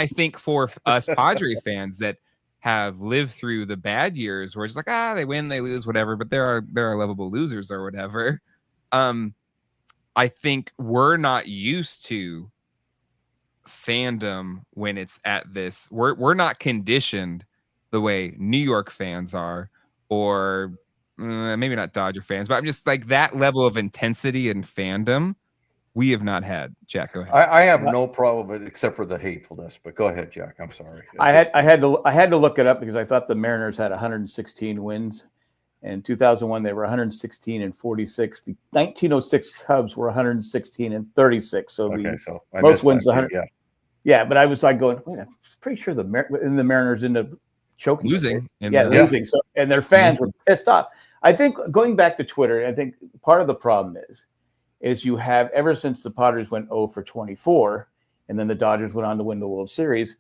think for us Padre fans that have lived through the bad years where it's like, they win, they lose, whatever, but there are lovable losers or whatever. I think we're not used to fandom when it's at this. We're not conditioned the way New York fans are, or maybe not Dodger fans, but I'm just that level of intensity and fandom we have not had. Jack, go ahead. I have no problem with it except for the hatefulness, but go ahead, Jack. I'm sorry. I had to look it up because I thought the Mariners had 116 wins. In 2001, they were 116 and 46. The 1906 Cubs were 116 and 36. So most wins 100. Yeah, but I was going, wait, I'm pretty sure the Mariners ended up choking, losing. Losing. So and their fans were pissed off. I think going back to Twitter, I think part of the problem is you have ever since the Padres went 0 for 24, and then the Dodgers went on to win the World Series.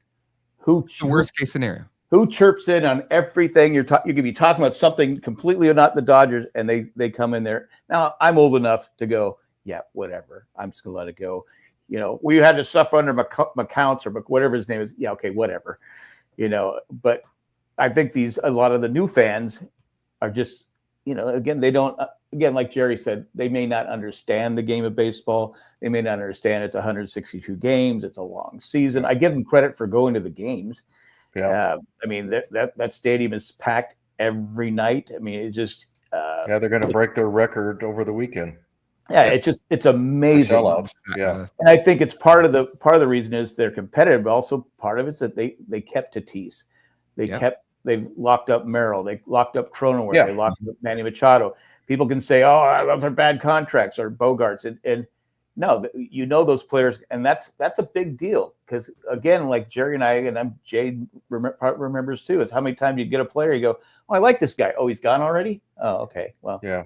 The worst case scenario? Who chirps in on everything you could be talking about something completely not the Dodgers, and they come in there. Now I'm old enough to go, yeah, whatever. I'm just gonna let it go. We had to suffer under McCounts or whatever his name is. Yeah, okay, whatever. But I think a lot of the new fans are just, again, they don't. Again, like Jerry said, they may not understand the game of baseball. They may not understand it's 162 games. It's a long season. I give them credit for going to the games. Yeah, I mean that stadium is packed every night. I mean, it just they're going to break their record over the weekend. Yeah, it's amazing. Sellouts. Yeah, and I think it's part of the reason is they're competitive, but also part of it's that they kept Tatis, they've locked up Merrill, they locked up Cronenworth, they locked up Manny Machado. People can say, oh, those are bad contracts or Bogarts, and no, those players, and that's a big deal because again, like Jerry and I, and Jay remembers too. It's how many times you get a player, you go, oh, I like this guy. Oh, he's gone already. Oh, okay, well, yeah.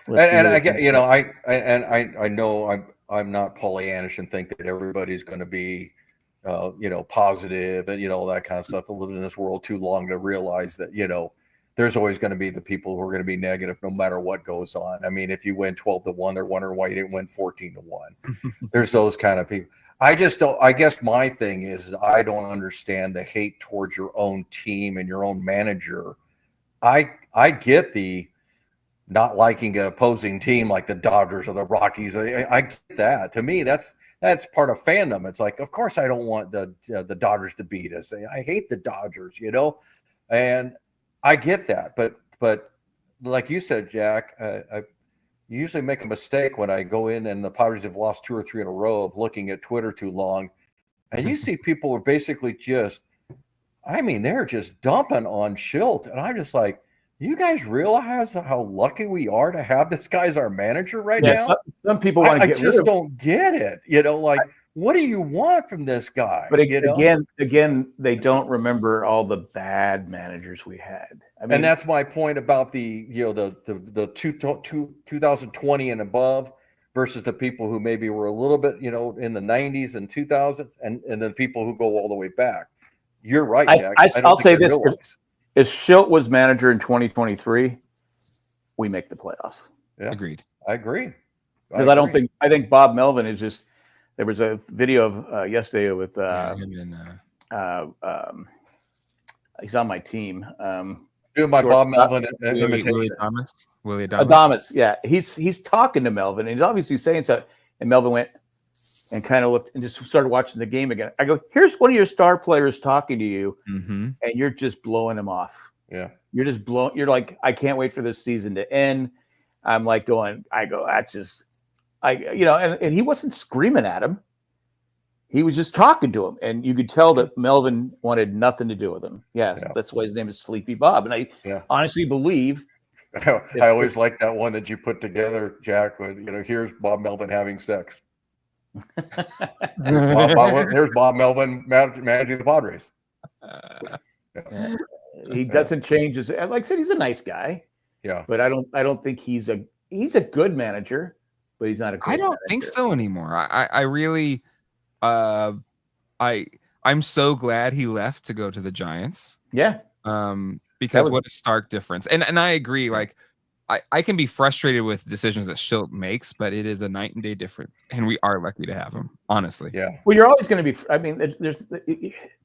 And I get, I know I'm not Pollyannish and think that everybody's going to be, positive and all that kind of stuff. I've lived in this world too long to realize that there's always going to be the people who are going to be negative no matter what goes on. I mean, if you win 12-1, they're wondering why you didn't win 14-1. There's those kind of people. I just don't. I guess my thing is I don't understand the hate towards your own team and your own manager. I get the not liking an opposing team like the Dodgers or the Rockies. I get that. To me, that's part of fandom. It's like, of course, I don't want the Dodgers to beat us. I hate the Dodgers, and I get that. But like you said, Jack, I usually make a mistake when I go in and the Padres have lost 2 or 3 in a row of looking at Twitter too long, and you see people are basically just I mean, they're just dumping on Shildt, and I'm just like, you guys realize how lucky we are to have this guy as our manager right now? Some people want to get rid of him. I just don't get it. Like, what do you want from this guy? But again, they don't remember all the bad managers we had. I mean, and that's my point about the 2020 and above versus the people who maybe were a little bit, in the 90s and 2000s, and then people who go all the way back. You're right, Jack. I'll say this: if Shildt was manager in 2023, we make the playoffs. Yeah, agreed. I agree. Because I think Bob Melvin is just. There was a video of yesterday with he's on my team. Doing my Bob Melvin imitation. Willie Adames. Yeah, he's talking to Melvin, and he's obviously saying something. And Melvin went and kind of looked and just started watching the game again. I go, here's one of your star players talking to you, and you're just blowing him off. Yeah, you're just blowing. You're like, I can't wait for this season to end. I'm like going. I go, that's just. And he wasn't screaming at him. He was just talking to him. And you could tell that Melvin wanted nothing to do with him. Yes, that's why his name is Sleepy Bob. And I honestly believe. I always like that one that you put together, Jack, when, here's Bob Melvin having sex. Here's Bob Melvin managing the Padres. He doesn't change his, like I said, he's a nice guy. Yeah. But I don't think he's a good manager. But he's not a great manager. Think so anymore. I really, I'm so glad he left to go to the Giants. Yeah. Because what a stark difference. And I agree. Like, I can be frustrated with decisions that Shildt makes, but it is a night and day difference, and we are lucky to have him. Honestly. Yeah. Well, you're always going to be. I mean, there's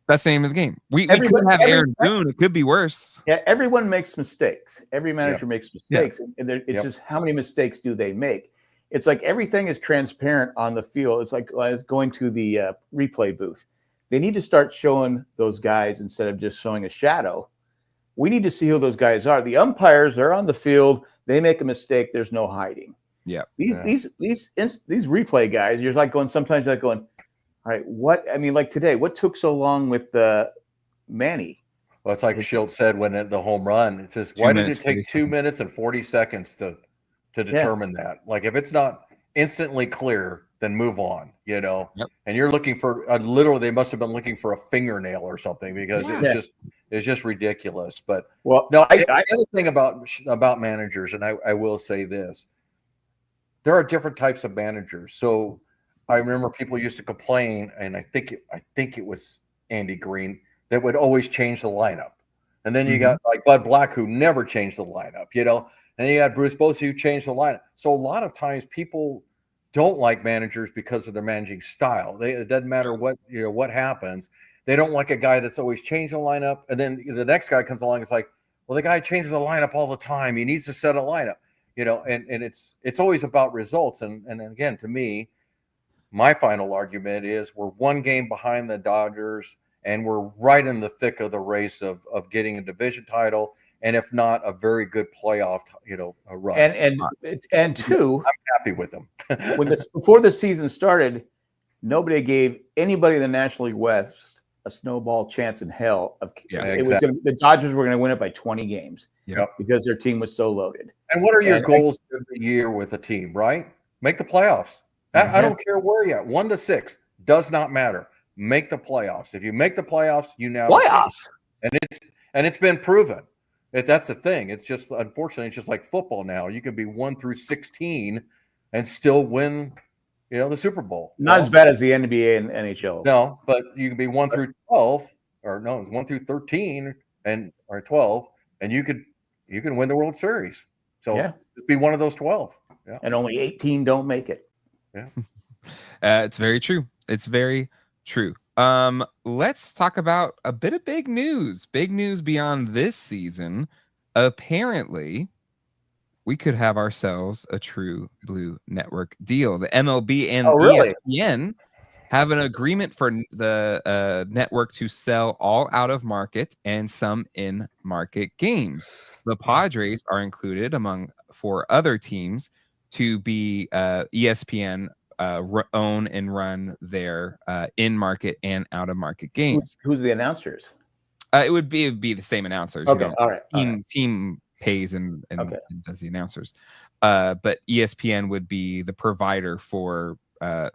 that's the name of the game. We could have Aaron Boone. It could be worse. Yeah. Everyone makes mistakes. Every manager makes mistakes, and it's just how many mistakes do they make? It's like everything is transparent on the field. It's like going to the replay booth. They need to start showing those guys instead of just showing a shadow. We need to see who those guys are. The umpires are on the field. They make a mistake. There's no hiding. Yeah. These replay guys, you're like going. Sometimes you're like going, all right, what? I mean, like today, what took so long with Manny? Well, it's like Shildt said when the home run. It says, why did it take 2 minutes and 40 seconds to determine that? Like, if it's not instantly clear, then move on, And you're looking for literally, they must have been looking for a fingernail or something because it's just ridiculous. But the other thing about managers, and I will say this, there are different types of managers. So I remember people used to complain, and I think it was Andy Green that would always change the lineup. And then you got like Bud Black, who never changed the lineup, And you had Bruce Bochy, who changed the lineup. So a lot of times people don't like managers because of their managing style. It doesn't matter what happens. They don't like a guy that's always changed the lineup. And then the next guy comes along and it's like, well, the guy changes the lineup all the time. He needs to set a lineup, and it's always about results. And again, to me, my final argument is we're one game behind the Dodgers, and we're right in the thick of the race of getting a division title. And if not, a very good playoff, run. And two, I'm happy with them. Before the season started, nobody gave anybody in the National League West a snowball chance in hell. The Dodgers were going to win it by 20 games because their team was so loaded. And what are your goals every year with a team, right? Make the playoffs. I don't care where you're at. 1 to 6 does not matter. Make the playoffs. If you make the playoffs, you now playoffs. And it's been proven. That's the thing. It's just, unfortunately, it's just like football now. You can be 1 through 16 and still win, the Super Bowl. Not as bad as the NBA and NHL. No, but you can be 1 through 12, or no, it's 1 through 13 or 12, and you can win the World Series. So just be one of those 12. Yeah. And only 18 don't make it. Yeah. It's very true. It's very true. Let's talk about a bit of big news. Big news beyond this season. Apparently, we could have ourselves a true blue network deal. The MLB and ESPN have an agreement for the network to sell all out of market and some in market games. The Padres are included among 4 other teams to be ESPN own and run their in-market and out-of-market games. Who's the announcers? It would be the same announcers. Okay, all right. Team pays and does the announcers. But ESPN would be the provider for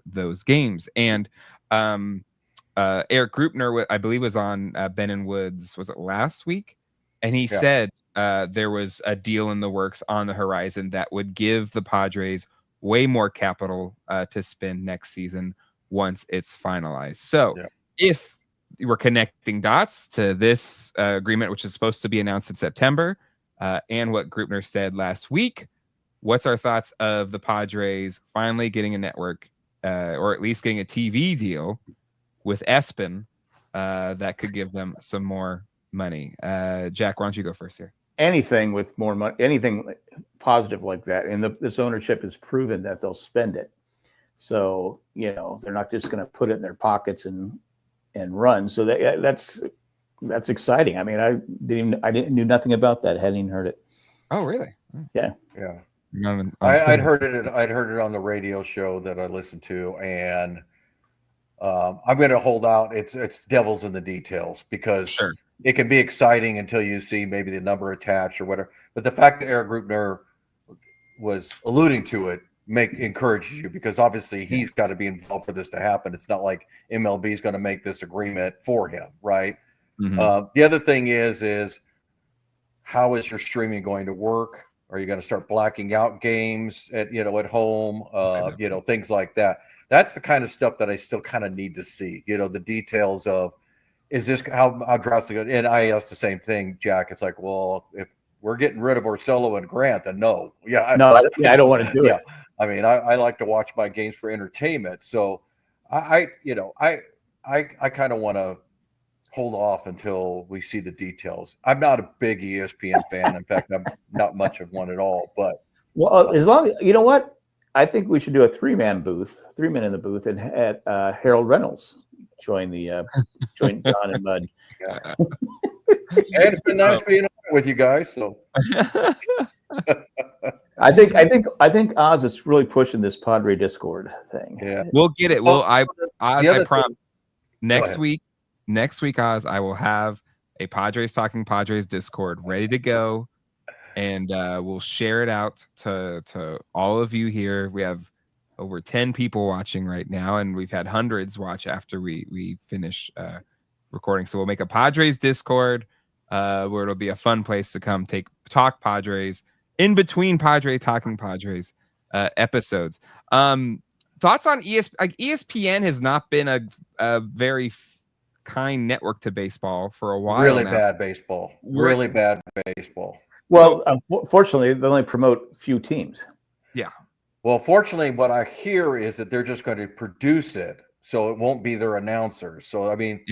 those games. And Eric Grupner, I believe, was on Ben and Woods. Was it last week? And he said there was a deal in the works on the horizon that would give the Padres way more capital to spend next season once it's finalized. So if we're connecting dots to this agreement, which is supposed to be announced in September, and what Grupner said last week, what's our thoughts of the Padres finally getting a network, or at least getting a TV deal with ESPN that could give them some more money? Jack, why don't you go first here? Anything with more money, anything positive like that, and this ownership has proven that they'll spend it. So they're not just going to put it in their pockets and run. So that's exciting. I mean, I knew nothing about that. Hadn't even heard it. Oh, really? Yeah. I'd heard it on the radio show that I listened to, and I'm going to hold out. It's devil's in the details, because it can be exciting until you see maybe the number attached or whatever. But the fact that Eric Grupner was alluding to it encourages you, because obviously he's got to be involved for this to happen. It's not like MLB is going to make this agreement for him, right? Mm-hmm. The other thing is how is your streaming going to work? Are you going to start blacking out games at home? Things like that. That's the kind of stuff that I still kind of need to see. The details of, is this how drastic? And I asked the same thing, Jack. It's like, well, if we're getting rid of Orsello and Grant, then no. I don't want to do it. I mean, I like to watch my games for entertainment. So I kind of want to hold off until we see the details. I'm not a big ESPN fan. In fact, I'm not much of one at all. But as long as you know what, I think we should do a 3-man in the booth, and had Harold Reynolds join John and Mud. Yeah. And it's been nice being on with you guys. So I think Oz is really pushing this Padre Discord thing. Yeah, we'll get it. I promise. Next week, Oz, I will have a Padres Talking Padres Discord ready to go, and we'll share it out to all of you here. We have over 10 people watching right now, and we've had hundreds watch after we finish recording. So we'll make a Padres Discord where it'll be a fun place to come talk Padres in between Padre Talking Padres episodes. Thoughts on ESPN has not been a very kind network to baseball for a while. Really now. Bad baseball. Really bad baseball. Well, unfortunately, they only promote few teams. Yeah. Well, fortunately, what I hear is that they're just going to produce it, so it won't be their announcers. So, I mean,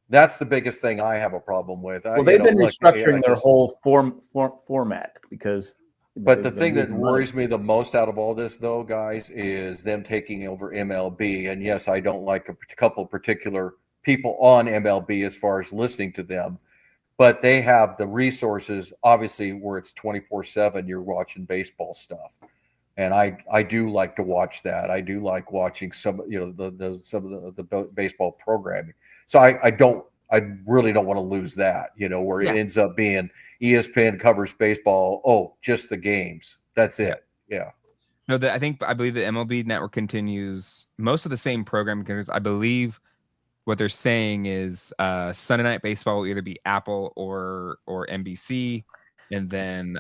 that's the biggest thing I have a problem with. Well, they've been restructuring their whole format because. But the thing that worries me the most out of all this, though, guys, is them taking over MLB. And yes, I don't like a couple of particular people on MLB as far as listening to them, but they have the resources, obviously, where it's 24/7. You're watching baseball stuff. And I do like to watch that. I do like watching some of the baseball programming. So I really don't want to lose that, where it ends up being ESPN covers baseball. Oh, just the games. That's it. Yeah. No, I believe the MLB network continues most of the same programming. I believe what they're saying is Sunday Night Baseball will either be Apple or NBC, and then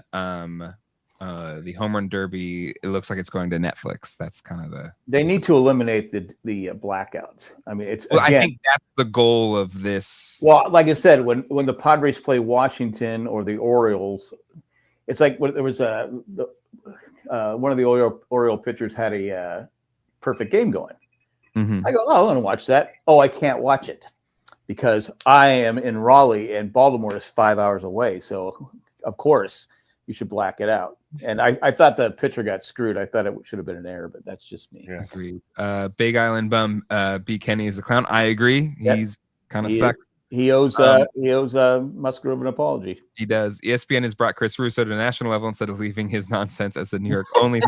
the Home Run Derby, it looks like it's going to Netflix. That's kind of They need to eliminate the blackouts. I mean, I think that's the goal of this. Well, like I said, when the Padres play Washington or the Orioles, it's like there was one of the Oriole pitchers had a perfect game going. Mm-hmm. I go, I want to watch that. Oh, I can't watch it because I am in Raleigh and Baltimore is 5 hours away. So, of course, you should black it out. And I thought the pitcher got screwed. I thought it should have been an error, but that's just me. Yeah, agreed. Big Island bum, B. Kenny is a clown. I agree. He's kind of sucked. He owes Musgrove an apology. He does. ESPN has brought Chris Russo to the national level instead of leaving his nonsense as a New York only.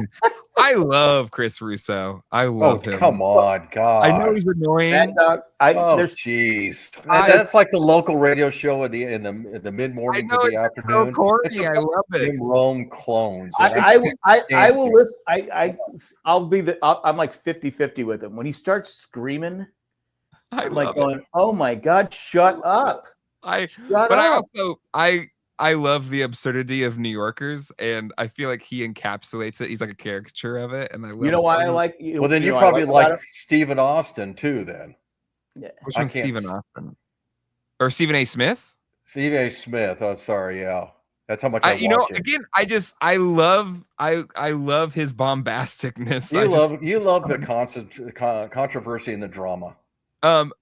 I love Chris Russo. I love him. Come on, God. I know he's annoying. Mad Dog, jeez. That's like the local radio show in the mid morning to the afternoon. So corny. I love it. Jim Rome clones. I will listen. I'm like 50-50 with him. When he starts screaming, I'm like going, "Oh my God, shut up!" I love the absurdity of New Yorkers, and I feel like he encapsulates it. He's like a caricature of it, and I love. You know why I like? Well, then you probably like Stephen Austin too. Then, yeah. Which one's Stephen Austin? Or Stephen A. Smith? Stephen A. Smith. Oh, sorry. Yeah, that's how much I watch him. Again, I love his bombasticness. You love the constant controversy and the drama.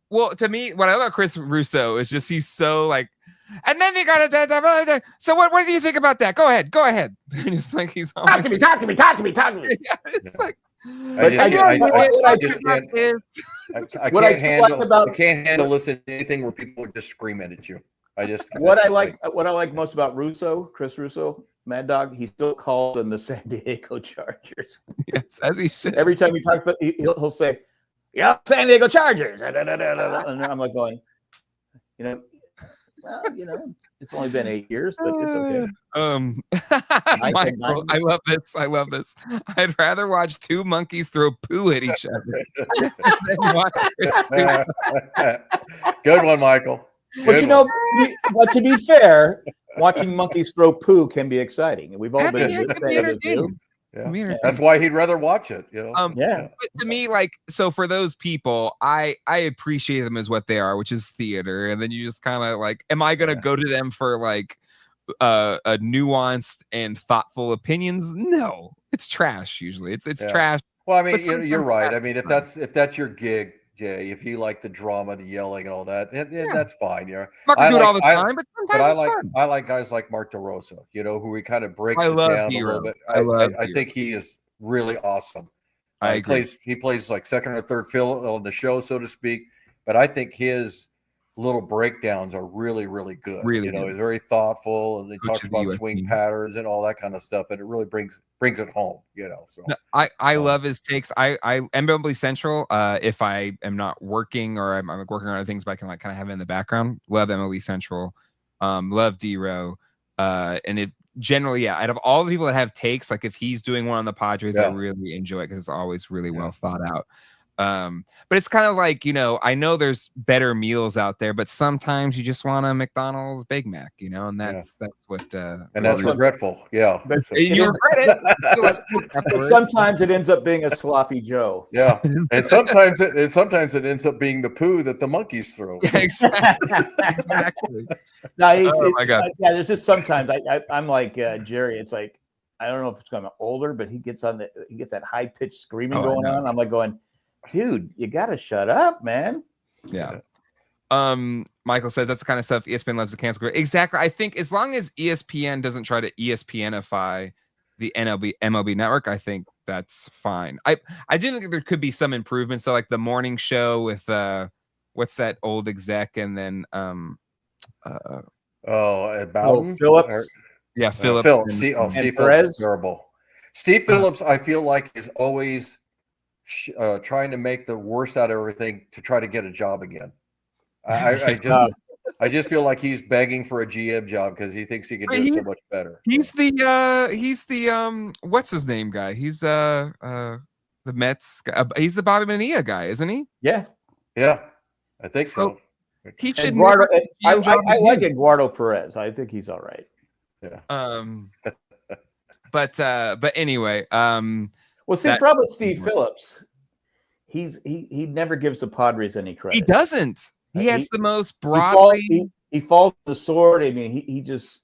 Well, to me, what I love about Chris Russo is just he's so like. And then you got to. So what do you think about that? Go ahead. Just like he's talk to me. Yeah, it's like I can't handle listening to anything where people are just screaming at you. What I like most about Chris Russo, Mad Dog, he still calls them the San Diego Chargers. Yes, as he should. Every time he talks about, he'll say, "Yeah, San Diego Chargers," and I'm like going, well, it's only been 8 years, but it's okay. Michael, I love this. I'd rather watch two monkeys throw poo at each other than watch Good one, Michael. But but to be fair, watching monkeys throw poo can be exciting. We've all been entertained. Yeah. That's why he'd rather watch it, But to me, so for those people, I appreciate them as what they are, which is theater. And then you just kind of like, am I going to go to them for like a nuanced and thoughtful opinions? No, it's trash. Usually it's trash. Well, I mean, you're right. I mean, if that's your gig, Jay, if you like the drama, the yelling and all that, that's fine. I'm not gonna do it all the time, but sometimes I like guys like Mark DeRosa, who he kind of breaks it down a little bit. I think he is really awesome. I agree. He plays like second or third fill on the show, so to speak. But I think his little breakdowns are really, really good. Really good. He's very thoughtful, and he talks about swing patterns and all that kind of stuff, and it really brings it home. So I love his takes. I MLB Central. If I am not working or I'm working on other things, but I can kind of have it in the background. Love MLB Central. Love D-Row. And it generally, out of all the people that have takes, like if he's doing one on the Padres, I really enjoy it because it's always really well thought out. But it's kind of like, I know there's better meals out there, but sometimes you just want a McDonald's Big Mac, and that's what and that's regretful. Yeah. You regret it. Sometimes it ends up being a sloppy Joe. Yeah. And sometimes it ends up being the poo that the monkeys throw. Yeah, exactly. No, my God. There's just sometimes I'm like Jerry, it's like, I don't know if it's kind of older, but he gets that high pitched screaming going on. I'm like going, dude, you got to shut up, man. Yeah. Michael says that's the kind of stuff ESPN loves to cancel. Exactly. I think as long as ESPN doesn't try to ESPNify the MLB network, I think that's fine. I do think there could be some improvements. So like the morning show with what's that old exec, and then Phillips. Phillips. Steve Phillips is terrible. Steve Phillips, I feel like, is always trying to make the worst out of everything to try to get a job again. I just feel like he's begging for a GM job because he thinks he can do it so much better. He's the what's his name guy? He's the Mets guy. He's the Bobby Bonilla guy, isn't he? Yeah, I think so. He should. I like Eduardo Perez. I think he's all right. Yeah. But anyway. Well, see, the problem with Steve Phillips, he never gives the Padres any credit. He doesn't. He has the most broadly. He falls to the sword. I mean, he just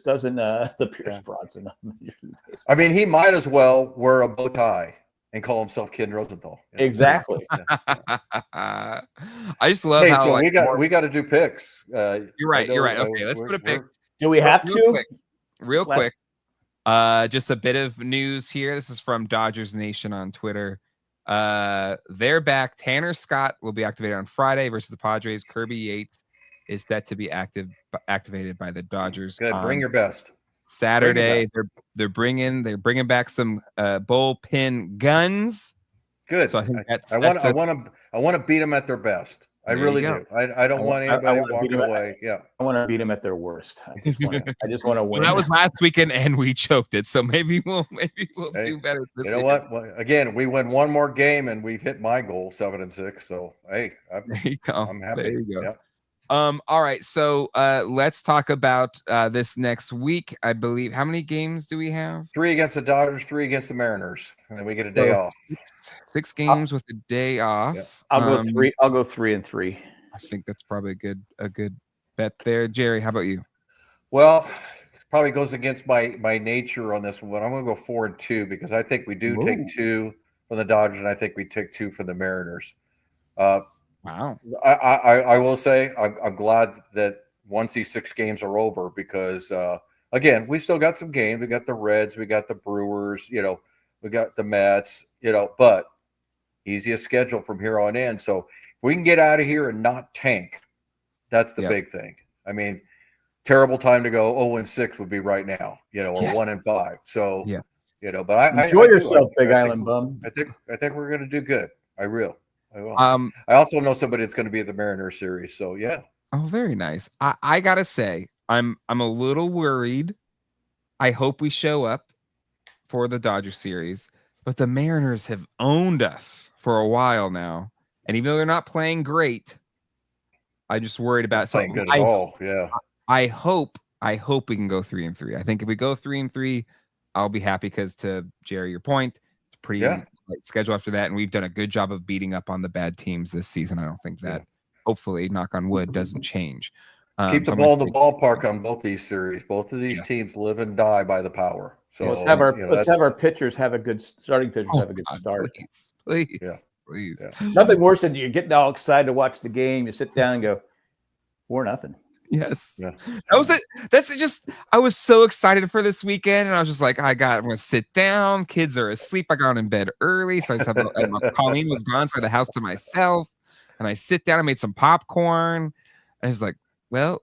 doesn't the Pierce Bronson. I mean, he might as well wear a bow tie and call himself Ken Rosenthal. Exactly. I just love how. So we got to do picks. You're right. Okay, let's put a pick. Do we have to? Real quick. Just a bit of news here. This is from Dodgers Nation on Twitter. They're back. Tanner Scott will be activated on Friday versus the Padres. Kirby Yates is set to be activated by the Dodgers. Good. Bring your best. Saturday. they're bringing back some bullpen guns. Good. So I think I want to beat them at their best. I really do. I don't want anybody walking away. Yeah. I want to beat them at their worst. I just want to win. Well, that was last weekend and we choked it. So maybe we'll do better this You know weekend. what? Well, again, we win one more game and we've hit my goal, 7-6. So hey, there you go. I'm happy. There you go. Yep. All right. So let's talk about this next week. I believe, how many games do we have? 3 against the Dodgers, 3 against the Mariners, and then we get a day off. 6 games with a day off. Yep. I'll go 3. I'll go 3-3. I think that's probably a good bet there. Jerry, how about you? Well, probably goes against my nature on this one. I'm going to go 4-2 because I think we do take 2 from the Dodgers, and I think we take 2 from the Mariners. Wow. I will say I'm glad that once these 6 games are over because again, we still got some games. We got the Reds, we got the Brewers, we got the Mets, but easiest schedule from here on in. So if we can get out of here and not tank, that's the big thing. I mean, terrible time to go 0-6 would be right now, or 1-5. So but I enjoy yourself, Big Island Bum. I think we're gonna do good. I will. I also know somebody that's going to be at the Mariners series, so yeah. Oh, very nice. I gotta say, I'm a little worried. I hope we show up for the Dodger series, but the Mariners have owned us for a while now, and even though they're not playing great, I just worried about playing good at all. Yeah. I hope we can go 3-3. I think if we go 3-3, I'll be happy because, to Jerry, your point, it's pretty. Schedule after that, and we've done a good job of beating up on the bad teams this season. I don't think that, hopefully, knock on wood, doesn't change. Keep the ball in the ballpark on both these series. Both of these teams live and die by the power. So let's have our pitchers have a good starting pitchers have a good start. Please. Yeah. Nothing worse than you're getting all excited to watch the game. You sit down and go 4-0. Yes. Yeah. That was it. That's just, I was so excited for this weekend, and I was just like, I'm going to sit down. Kids are asleep. I got in bed early. So I just have Colleen was gone. So I had the house to myself, and I sit down and made some popcorn. And I was like, well,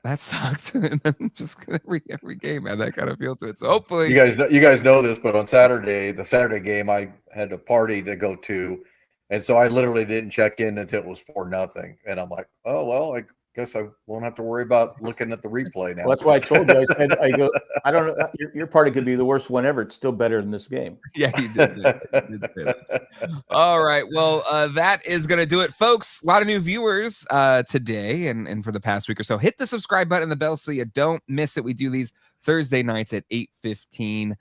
that sucked. And then just every game had that kind of feel to it. So hopefully you guys know this, but on the Saturday game, I had a party to go to. And so I literally didn't check in until it was 4-0. And I'm like, oh, well, I guess I won't have to worry about looking at the replay now. Well, that's why I told you. I don't know. Your party could be the worst one ever. It's still better than this game. Yeah, you did say that. All right. Well, that is going to do it, folks. A lot of new viewers today and for the past week or so. Hit the subscribe button and the bell so you don't miss it. We do these Thursday nights at 8:15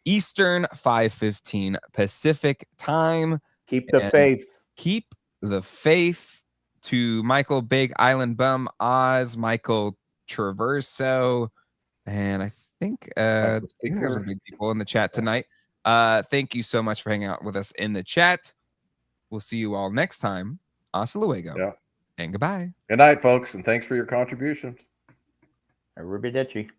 Eastern, 5:15 Pacific time. Keep the faith. Keep the faith. To Michael Big Island Bum Oz, Michael Traverso, and I think there's some big people in the chat tonight. Thank you so much for hanging out with us in the chat. We'll see you all next time. Hasta luego. And goodbye. Good night, folks, and thanks for your contributions. Arrivederci.